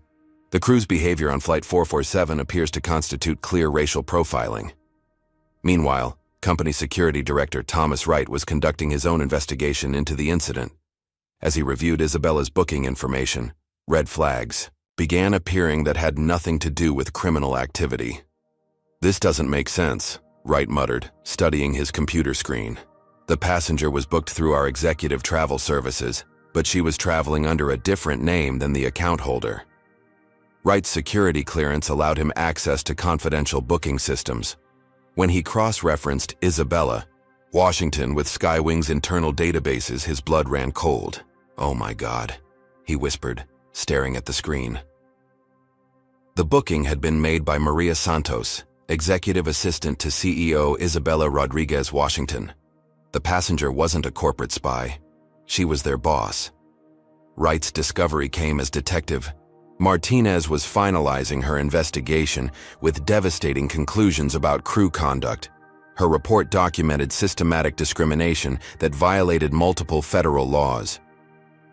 A: The crew's behavior on Flight 447 appears to constitute clear racial profiling. Meanwhile, Company Security Director Thomas Wright was conducting his own investigation into the incident. As he reviewed Isabella's booking information, red flags began appearing that had nothing to do with criminal activity. This doesn't make sense, Wright muttered, studying his computer screen. The passenger was booked through our executive travel services, but she was traveling under a different name than the account holder. Wright's security clearance allowed him access to confidential booking systems. When he cross-referenced Isabella Washington with Skywing's internal databases, his blood ran cold. "Oh my God," he whispered, staring at the screen. The booking had been made by Maria Santos, executive assistant to CEO Isabella Rodriguez Washington. The passenger wasn't a corporate spy. She was their boss. Wright's discovery came as Detective Martinez was finalizing her investigation with devastating conclusions about crew conduct. Her report documented systematic discrimination that violated multiple federal laws.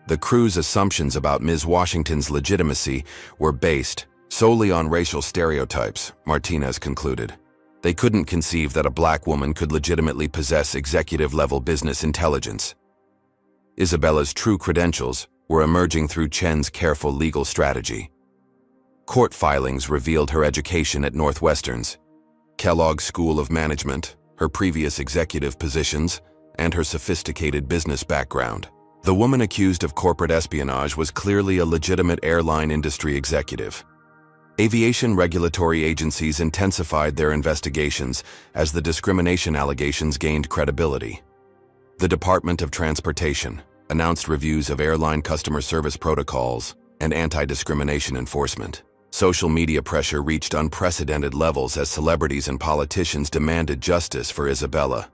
A: The crew's assumptions about Ms. Washington's legitimacy were based solely on racial stereotypes, Martinez concluded. They couldn't conceive that a black woman could legitimately possess executive-level business intelligence. Isabella's true credentials were emerging through Chen's careful legal strategy. Court filings revealed her education at Northwestern's, Kellogg School of Management, her previous executive positions, and her sophisticated business background. The woman accused of corporate espionage was clearly a legitimate airline industry executive. Aviation regulatory agencies intensified their investigations as the discrimination allegations gained credibility. The Department of Transportation announced reviews of airline customer service protocols and anti-discrimination enforcement. Social media pressure reached unprecedented levels as celebrities and politicians demanded justice for Isabella.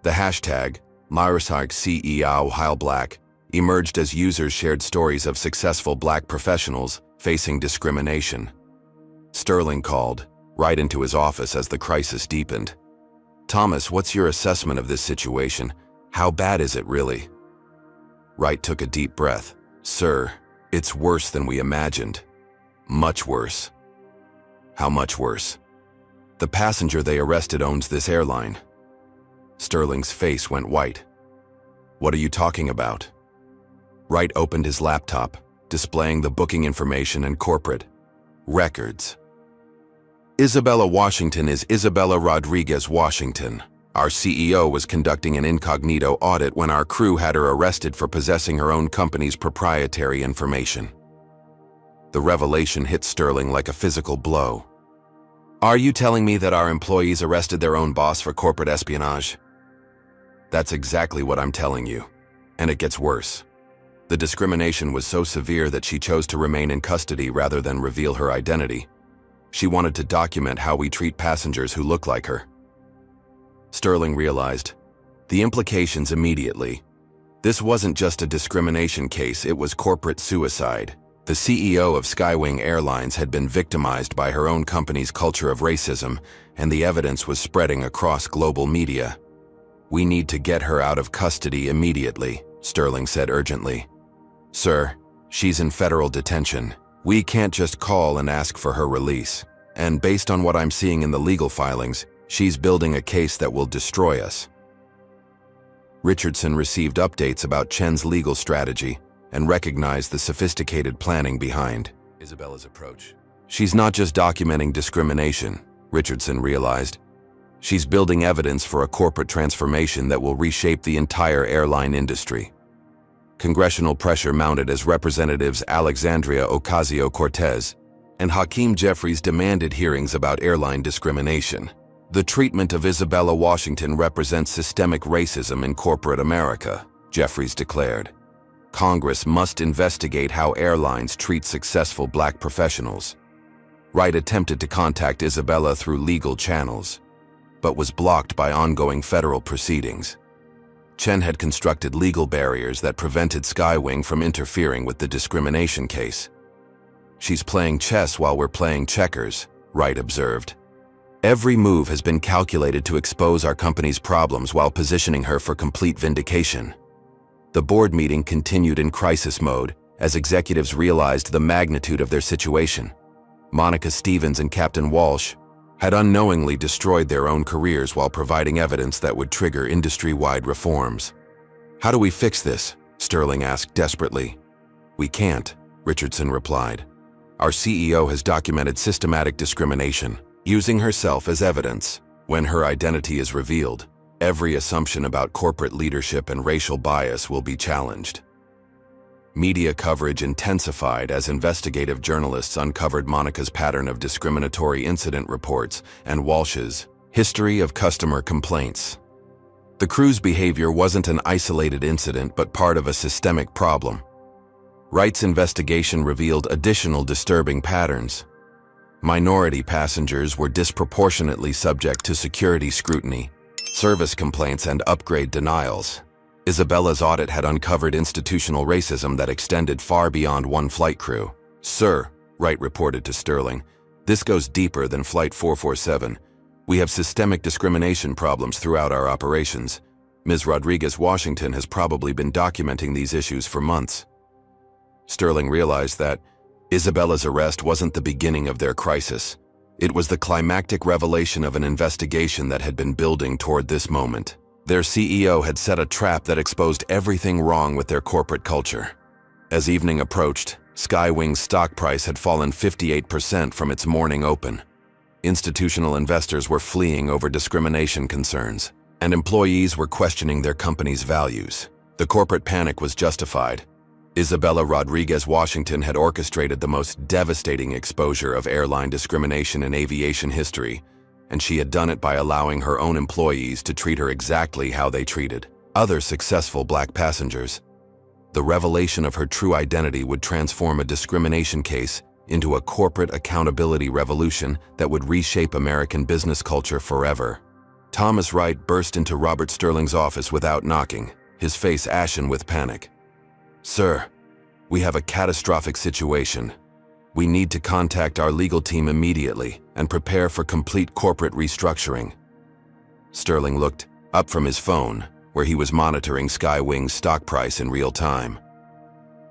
A: The hashtag #CEOHeilBlack emerged as users shared stories of successful black professionals facing discrimination. Sterling called right into his office as the crisis deepened. "Thomas, what's your assessment of this situation? How bad is it really?" Wright took a deep breath. "Sir, it's worse than we imagined. Much worse." "How much worse?" "The passenger they arrested owns this airline." Sterling's face went white. "What are you talking about?" Wright opened his laptop, displaying the booking information and corporate records. Isabella Washington is Isabella Rodriguez Washington. Our CEO was conducting an incognito audit when our crew had her arrested for possessing her own company's proprietary information. The revelation hit Sterling like a physical blow. "Are you telling me that our employees arrested their own boss for corporate espionage?" "That's exactly what I'm telling you. And it gets worse. The discrimination was so severe that she chose to remain in custody rather than reveal her identity. She wanted to document how we treat passengers who look like her." Sterling realized the implications immediately. This wasn't just a discrimination case, it was corporate suicide. The CEO of Skywing Airlines had been victimized by her own company's culture of racism, and the evidence was spreading across global media. "We need to get her out of custody immediately," Sterling said urgently. "Sir, she's in federal detention. We can't just call and ask for her release. And based on what I'm seeing in the legal filings, she's building a case that will destroy us." Richardson received updates about Chen's legal strategy and recognized the sophisticated planning behind Isabella's approach. "She's not just documenting discrimination," Richardson realized. "She's building evidence for a corporate transformation that will reshape the entire airline industry." Congressional pressure mounted as Representatives Alexandria Ocasio-Cortez and Hakeem Jeffries demanded hearings about airline discrimination. "The treatment of Isabella Washington represents systemic racism in corporate America," Jeffries declared. "Congress must investigate how airlines treat successful black professionals." Wright attempted to contact Isabella through legal channels, but was blocked by ongoing federal proceedings. Chen had constructed legal barriers that prevented Skywing from interfering with the discrimination case. "She's playing chess while we're playing checkers," Wright observed. "Every move has been calculated to expose our company's problems while positioning her for complete vindication." The board meeting continued in crisis mode as executives realized the magnitude of their situation. Monica Stevens and Captain Walsh had unknowingly destroyed their own careers while providing evidence that would trigger industry-wide reforms. "How do we fix this?" Sterling asked desperately. "We can't," Richardson replied. "Our CEO has documented systematic discrimination, using herself as evidence. When her identity is revealed, every assumption about corporate leadership and racial bias will be challenged. Media coverage intensified as investigative journalists uncovered Monica's pattern of discriminatory incident reports and Walsh's history of customer complaints. The crew's behavior wasn't an isolated incident but part of a systemic problem. Wright's investigation revealed additional disturbing patterns. Minority passengers were disproportionately subject to security scrutiny, service complaints, and upgrade denials. Isabella's audit had uncovered institutional racism that extended far beyond one flight crew. "Sir," Wright reported to Sterling, "this goes deeper than Flight 447. We have systemic discrimination problems throughout our operations. Ms. Rodriguez-Washington has probably been documenting these issues for months." Sterling realized that Isabella's arrest wasn't the beginning of their crisis. It was the climactic revelation of an investigation that had been building toward this moment. Their CEO had set a trap that exposed everything wrong with their corporate culture. As evening approached, Skywing's stock price had fallen 58% from its morning open. Institutional investors were fleeing over discrimination concerns, and employees were questioning their company's values. The corporate panic was justified. Isabella Rodriguez-Washington had orchestrated the most devastating exposure of airline discrimination in aviation history, and she had done it by allowing her own employees to treat her exactly how they treated other successful black passengers. The revelation of her true identity would transform a discrimination case into a corporate accountability revolution that would reshape American business culture forever. Thomas Wright burst into Robert Sterling's office without knocking, his face ashen with panic. "Sir, we have a catastrophic situation. We need to contact our legal team immediately and prepare for complete corporate restructuring." Sterling looked up from his phone, where he was monitoring Skywing's stock price in real time.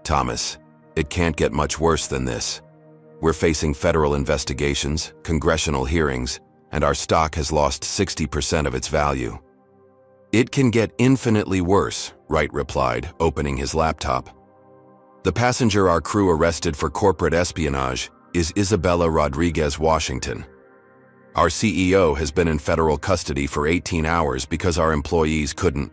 A: "Thomas, it can't get much worse than this. We're facing federal investigations, congressional hearings, and our stock has lost 60% of its value." "It can get infinitely worse," Wright replied, opening his laptop. "The passenger our crew arrested for corporate espionage is Isabella Rodriguez-Washington. Our CEO has been in federal custody for 18 hours because our employees couldn't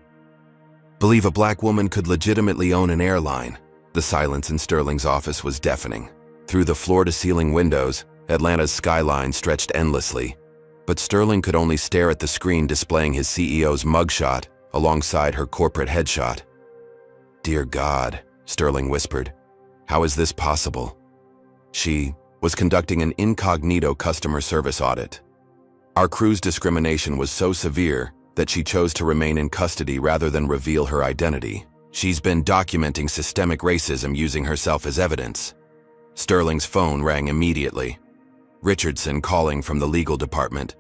A: believe a black woman could legitimately own an airline." The silence in Sterling's office was deafening. Through the floor-to-ceiling windows, Atlanta's skyline stretched endlessly, but Sterling could only stare at the screen displaying his CEO's mugshot alongside her corporate headshot. "Dear God," Sterling whispered, "how is this possible?" She was conducting an incognito customer service audit. "Our crew's discrimination was so severe that she chose to remain in custody rather than reveal her identity. She's been documenting systemic racism using herself as evidence." Sterling's phone rang immediately. Richardson calling from the legal department.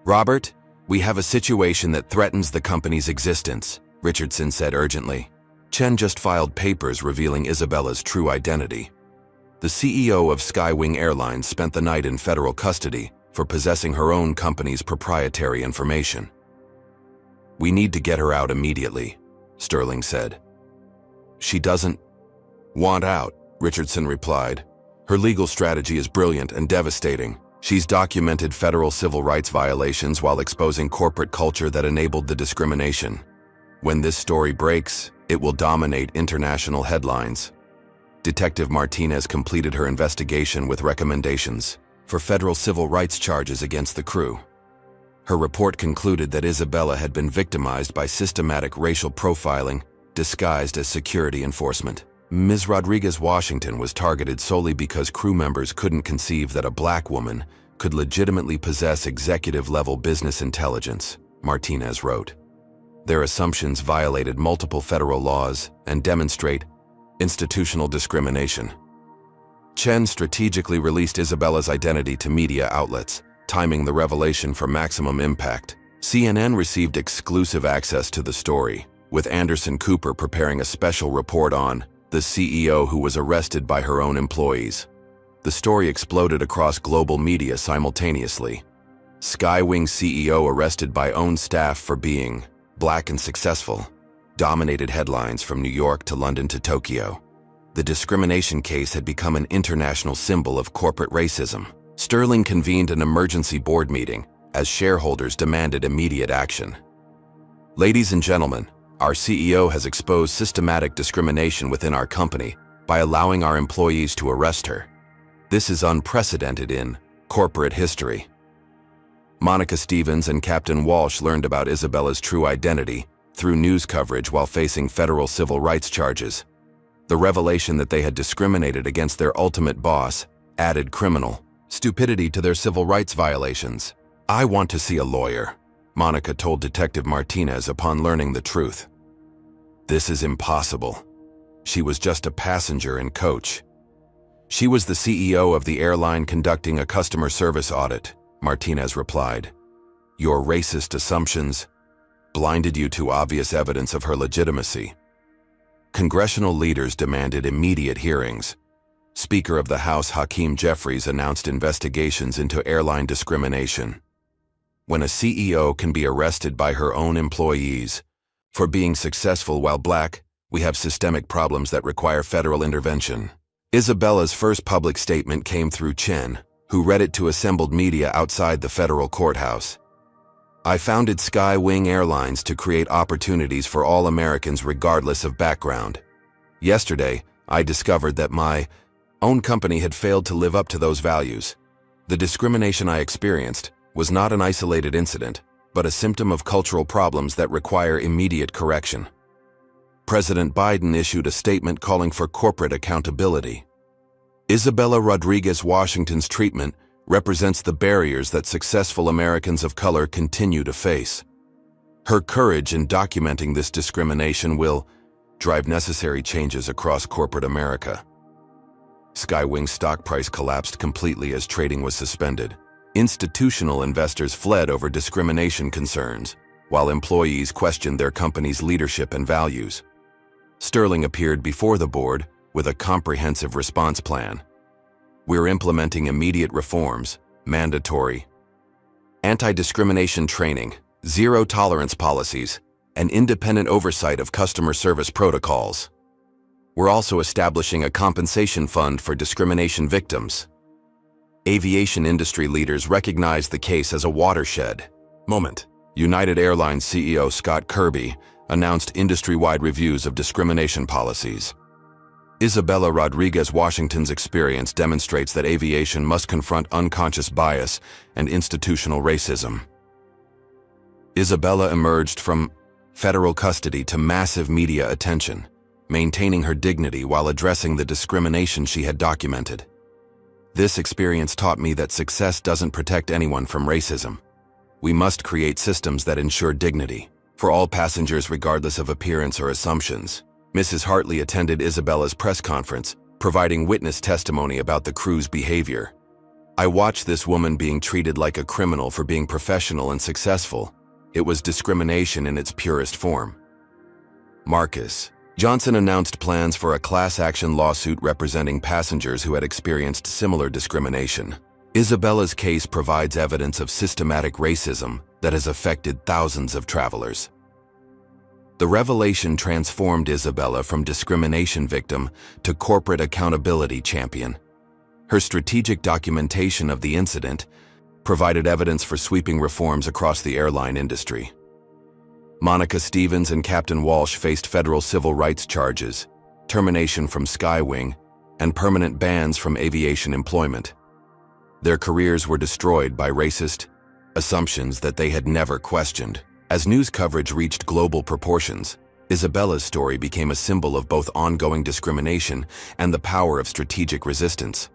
A: "Robert, we have a situation that threatens the company's existence," Richardson said urgently. Chen just filed papers revealing Isabella's true identity. The CEO of Skywing Airlines spent the night in federal custody for possessing her own company's proprietary information. "We need to get her out immediately," Sterling said. "She doesn't want out," Richardson replied. "Her legal strategy is brilliant and devastating. She's documented federal civil rights violations while exposing corporate culture that enabled the discrimination. When this story breaks, it will dominate international headlines." Detective Martinez completed her investigation with recommendations for federal civil rights charges against the crew. Her report concluded that Isabella had been victimized by systematic racial profiling disguised as security enforcement. Ms. Rodriguez-Washington was targeted solely because crew members couldn't conceive that a black woman could legitimately possess executive-level business intelligence, Martinez wrote. Their assumptions violated multiple federal laws and demonstrate institutional discrimination. Chen strategically released Isabella's identity to media outlets, timing the revelation for maximum impact. CNN received exclusive access to the story, with Anderson Cooper preparing a special report on the CEO who was arrested by her own employees. The story exploded across global media simultaneously. Skywing CEO arrested by own staff for being black and successful dominated headlines from New York to London to Tokyo. The discrimination case had become an international symbol of corporate racism. Sterling convened an emergency board meeting, as shareholders demanded immediate action. Ladies and gentlemen, our CEO has exposed systematic discrimination within our company by allowing our employees to arrest her. This is unprecedented in corporate history. Monica Stevens and Captain Walsh learned about Isabella's true identity through news coverage while facing federal civil rights charges. The revelation that they had discriminated against their ultimate boss added criminal stupidity to their civil rights violations. "I want to see a lawyer," Monica told Detective Martinez upon learning the truth. "This is impossible. She was just a passenger and coach." "She was the CEO of the airline conducting a customer service audit," Martinez replied. "Your racist assumptions blinded you to obvious evidence of her legitimacy." Congressional leaders demanded immediate hearings. Speaker of the House Hakeem Jeffries announced investigations into airline discrimination. When a CEO can be arrested by her own employees for being successful while black, we have systemic problems that require federal intervention. Isabella's first public statement came through Chen, who read it to assembled media outside the federal courthouse. "I founded Skywing Airlines to create opportunities for all Americans regardless of background. Yesterday, I discovered that my own company had failed to live up to those values. The discrimination I experienced was not an isolated incident, but a symptom of cultural problems that require immediate correction." President Biden issued a statement calling for corporate accountability. Isabella Rodriguez Washington's treatment represents the barriers that successful Americans of color continue to face. Her courage in documenting this discrimination will drive necessary changes across corporate America. Skywing's stock price collapsed completely as trading was suspended. Institutional investors fled over discrimination concerns, while employees questioned their company's leadership and values. Sterling appeared before the board with a comprehensive response plan. "We're implementing immediate reforms, mandatory anti-discrimination training, zero-tolerance policies, and independent oversight of customer service protocols. We're also establishing a compensation fund for discrimination victims." Aviation industry leaders recognized the case as a watershed moment. United Airlines CEO Scott Kirby announced industry-wide reviews of discrimination policies. Isabella Rodriguez Washington's experience demonstrates that aviation must confront unconscious bias and institutional racism. Isabella emerged from federal custody to massive media attention, maintaining her dignity while addressing the discrimination she had documented. "This experience taught me that success doesn't protect anyone from racism. We must create systems that ensure dignity for all passengers regardless of appearance or assumptions." Mrs. Hartley attended Isabella's press conference, providing witness testimony about the crew's behavior. "I watched this woman being treated like a criminal for being professional and successful. It was discrimination in its purest form." Marcus Johnson announced plans for a class action lawsuit representing passengers who had experienced similar discrimination. Isabella's case provides evidence of systematic racism that has affected thousands of travelers. The revelation transformed Isabella from discrimination victim to corporate accountability champion. Her strategic documentation of the incident provided evidence for sweeping reforms across the airline industry. Monica Stevens and Captain Walsh faced federal civil rights charges, termination from Skywing, and permanent bans from aviation employment. Their careers were destroyed by racist assumptions that they had never questioned. As news coverage reached global proportions, Isabella's story became a symbol of both ongoing discrimination and the power of strategic resistance.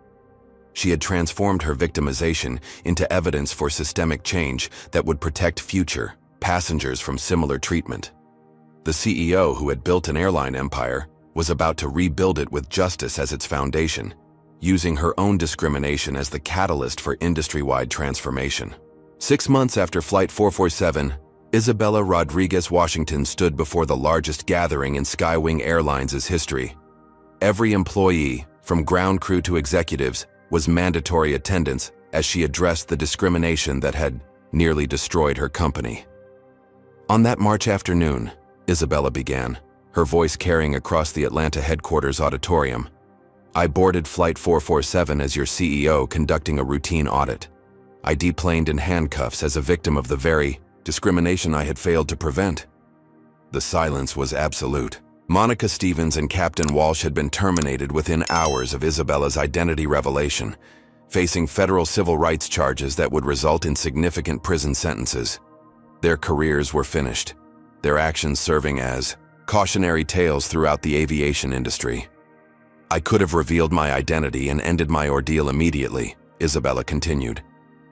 A: She had transformed her victimization into evidence for systemic change that would protect future passengers from similar treatment. The CEO who had built an airline empire was about to rebuild it with justice as its foundation, using her own discrimination as the catalyst for industry-wide transformation. 6 months after Flight 447, Isabella Rodriguez Washington stood before the largest gathering in Skywing Airlines' history. Every employee, from ground crew to executives, was mandatory attendance as she addressed the discrimination that had nearly destroyed her company. On that March afternoon, Isabella began, her voice carrying across the Atlanta headquarters auditorium. "I boarded Flight 447 as your CEO conducting a routine audit. I deplaned in handcuffs as a victim of the very discrimination I had failed to prevent. The silence was absolute. Monica Stevens and Captain Walsh had been terminated within hours of Isabella's identity revelation, facing federal civil rights charges that would result in significant prison sentences. Their careers were finished, their actions serving as cautionary tales throughout the aviation industry. I could have revealed my identity and ended my ordeal immediately, Isabella continued.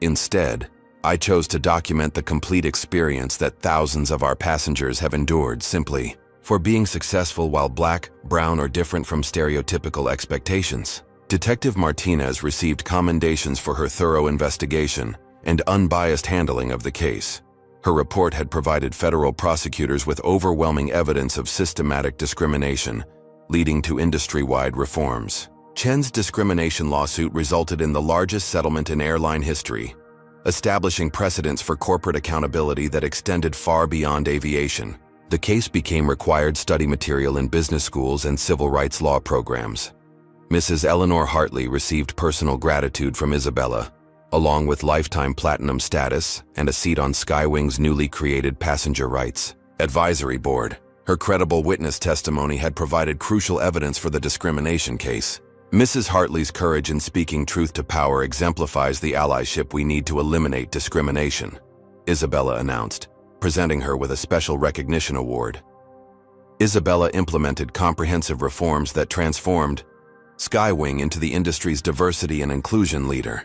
A: Instead, I chose to document the complete experience that thousands of our passengers have endured simply for being successful while black, brown, or different from stereotypical expectations. Detective Martinez received commendations for her thorough investigation and unbiased handling of the case. Her report had provided federal prosecutors with overwhelming evidence of systematic discrimination, leading to industry-wide reforms. Chen's discrimination lawsuit resulted in the largest settlement in airline history, establishing precedents for corporate accountability that extended far beyond aviation. The case became required study material in business schools and civil rights law programs. Mrs. Eleanor Hartley received personal gratitude from Isabella, along with lifetime platinum status and a seat on Skywing's newly created Passenger Rights Advisory Board. Her credible witness testimony had provided crucial evidence for the discrimination case. Mrs. Hartley's courage in speaking truth to power exemplifies the allyship we need to eliminate discrimination, Isabella announced, presenting her with a special recognition award. Isabella implemented comprehensive reforms that transformed Skywing into the industry's diversity and inclusion leader.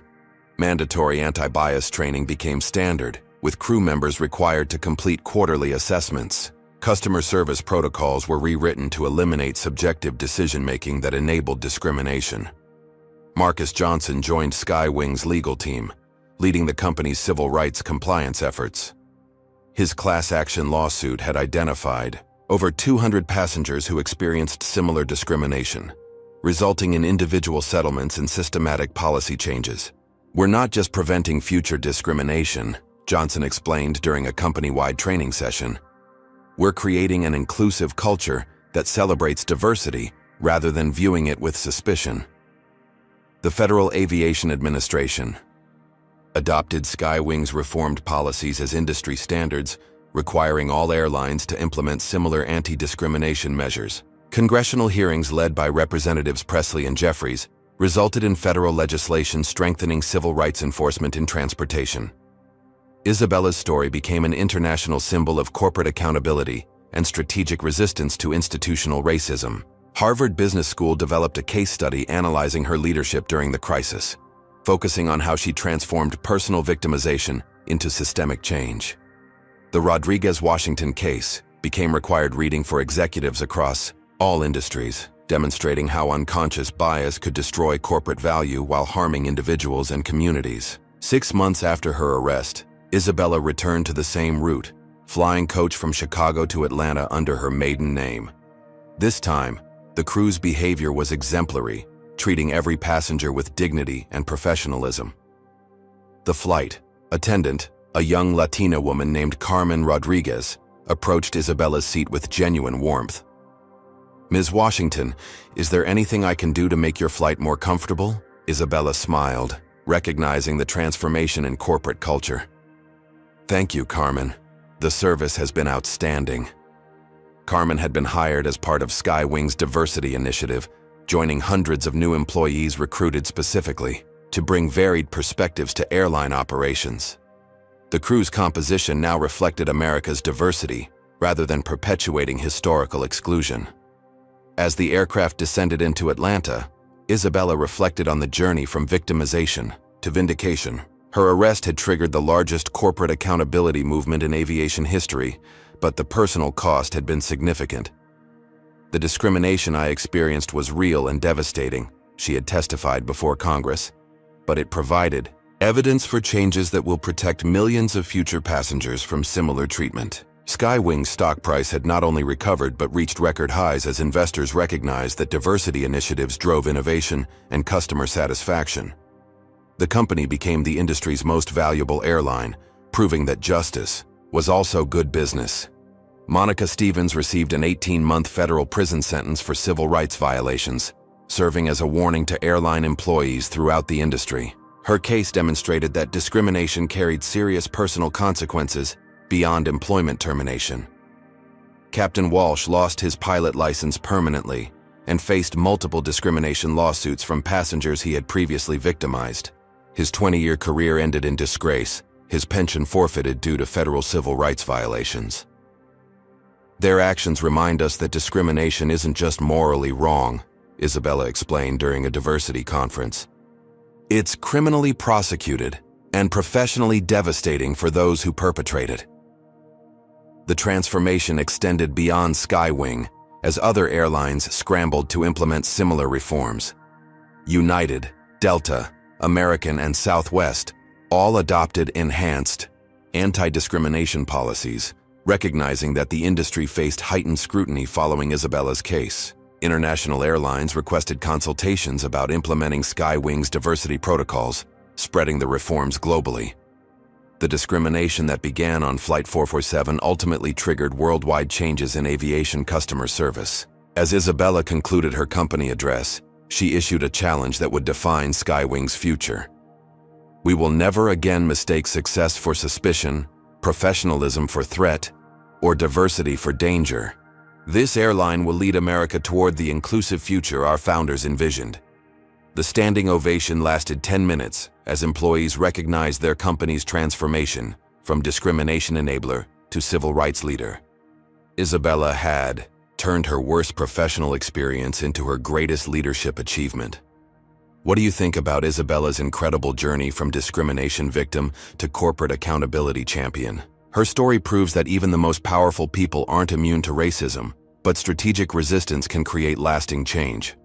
A: Mandatory anti-bias training became standard, with crew members required to complete quarterly assessments. Customer service protocols were rewritten to eliminate subjective decision-making that enabled discrimination. Marcus Johnson joined Skywing's legal team, leading the company's civil rights compliance efforts. His class action lawsuit had identified over 200 passengers who experienced similar discrimination, resulting in individual settlements and systematic policy changes. "We're not just preventing future discrimination," Johnson explained during a company-wide training session. "We're creating an inclusive culture that celebrates diversity rather than viewing it with suspicion." The Federal Aviation Administration adopted Skywing's reformed policies as industry standards, requiring all airlines to implement similar anti-discrimination measures. Congressional hearings led by Representatives Presley and Jeffries resulted in federal legislation strengthening civil rights enforcement in transportation. Isabella's story became an international symbol of corporate accountability and strategic resistance to institutional racism. Harvard Business School developed a case study analyzing her leadership during the crisis, focusing on how she transformed personal victimization into systemic change. The Rodriguez-Washington case became required reading for executives across all industries, demonstrating how unconscious bias could destroy corporate value while harming individuals and communities. 6 months after her arrest, Isabella returned to the same route, flying coach from Chicago to Atlanta under her maiden name. This time, the crew's behavior was exemplary, treating every passenger with dignity and professionalism. The flight attendant, a young Latina woman named Carmen Rodriguez, approached Isabella's seat with genuine warmth. "Ms. Washington, is there anything I can do to make your flight more comfortable?" Isabella smiled, recognizing the transformation in corporate culture. "Thank you, Carmen. The service has been outstanding." Carmen had been hired as part of Skywing's diversity initiative, joining hundreds of new employees recruited specifically to bring varied perspectives to airline operations. The crew's composition now reflected America's diversity, rather than perpetuating historical exclusion. As the aircraft descended into Atlanta, Isabella reflected on the journey from victimization to vindication. Her arrest had triggered the largest corporate accountability movement in aviation history, but the personal cost had been significant. "The discrimination I experienced was real and devastating," she had testified before Congress, "but it provided evidence for changes that will protect millions of future passengers from similar treatment." Skywing's stock price had not only recovered but reached record highs as investors recognized that diversity initiatives drove innovation and customer satisfaction. The company became the industry's most valuable airline, proving that justice was also good business. Monica Stevens received an 18-month federal prison sentence for civil rights violations, serving as a warning to airline employees throughout the industry. Her case demonstrated that discrimination carried serious personal consequences beyond employment termination. Captain Walsh lost his pilot license permanently and faced multiple discrimination lawsuits from passengers he had previously victimized. His 20-year career ended in disgrace, his pension forfeited due to federal civil rights violations. Their actions remind us that discrimination isn't just morally wrong, Isabella explained during a diversity conference. It's criminally prosecuted and professionally devastating for those who perpetrate it. The transformation extended beyond Skywing as other airlines scrambled to implement similar reforms. United, Delta, American, and Southwest all adopted enhanced anti-discrimination policies, recognizing that the industry faced heightened scrutiny following Isabella's case. International airlines requested consultations about implementing Skywing's diversity protocols, spreading the reforms globally. The discrimination that began on Flight 447 ultimately triggered worldwide changes in aviation customer service. As Isabella concluded her company address, she issued a challenge that would define Skywing's future. "We will never again mistake success for suspicion, professionalism for threat, or diversity for danger. This airline will lead America toward the inclusive future our founders envisioned." The standing ovation lasted 10 minutes as employees recognized their company's transformation from discrimination enabler to civil rights leader. Isabella had turned her worst professional experience into her greatest leadership achievement. What do you think about Isabella's incredible journey from discrimination victim to corporate accountability champion? Her story proves that even the most powerful people aren't immune to racism, but strategic resistance can create lasting change.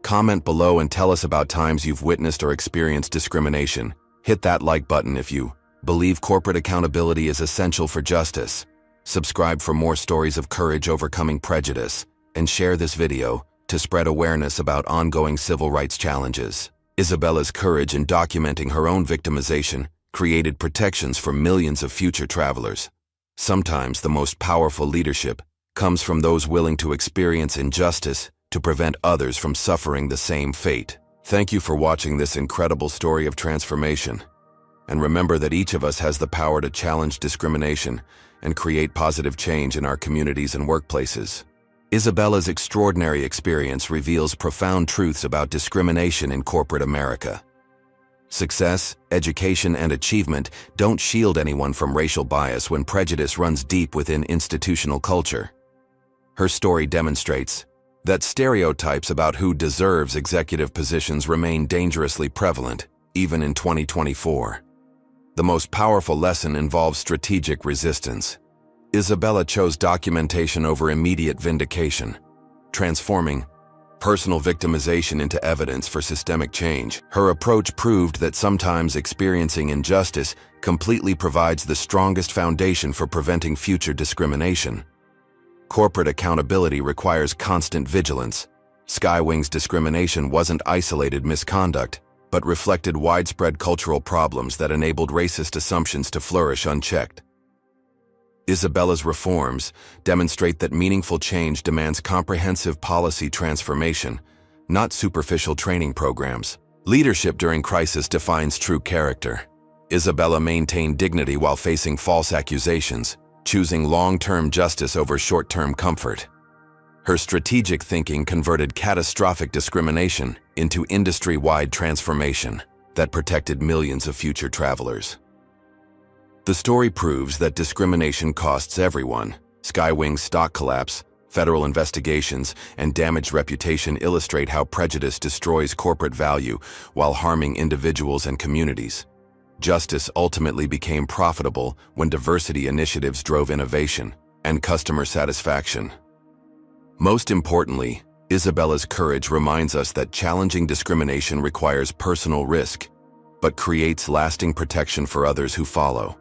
A: Comment below and tell us about times you've witnessed or experienced discrimination. Hit that like button if you believe corporate accountability is essential for justice. Subscribe for more stories of courage overcoming prejudice, and share this video to spread awareness about ongoing civil rights challenges. Isabella's courage in documenting her own victimization created protections for millions of future travelers. Sometimes the most powerful leadership comes from those willing to experience injustice to prevent others from suffering the same fate. Thank you for watching this incredible story of transformation. And remember that each of us has the power to challenge discrimination and create positive change in our communities and workplaces. Isabella's extraordinary experience reveals profound truths about discrimination in corporate America. Success, education, and achievement don't shield anyone from racial bias when prejudice runs deep within institutional culture. Her story demonstrates that stereotypes about who deserves executive positions remain dangerously prevalent, even in 2024. The most powerful lesson involves strategic resistance. Isabella chose documentation over immediate vindication, transforming personal victimization into evidence for systemic change. Her approach proved that sometimes experiencing injustice completely provides the strongest foundation for preventing future discrimination. Corporate accountability requires constant vigilance. Skywing's discrimination wasn't isolated misconduct, but reflected widespread cultural problems that enabled racist assumptions to flourish unchecked. Isabella's reforms demonstrate that meaningful change demands comprehensive policy transformation, not superficial training programs. Leadership during crisis defines true character. Isabella maintained dignity while facing false accusations, choosing long-term justice over short-term comfort. Her strategic thinking converted catastrophic discrimination into industry-wide transformation that protected millions of future travelers. The story proves that discrimination costs everyone. Skywing's stock collapse, federal investigations, and damaged reputation illustrate how prejudice destroys corporate value while harming individuals and communities. Justice ultimately became profitable when diversity initiatives drove innovation and customer satisfaction. Most importantly, Isabella's courage reminds us that challenging discrimination requires personal risk, but creates lasting protection for others who follow.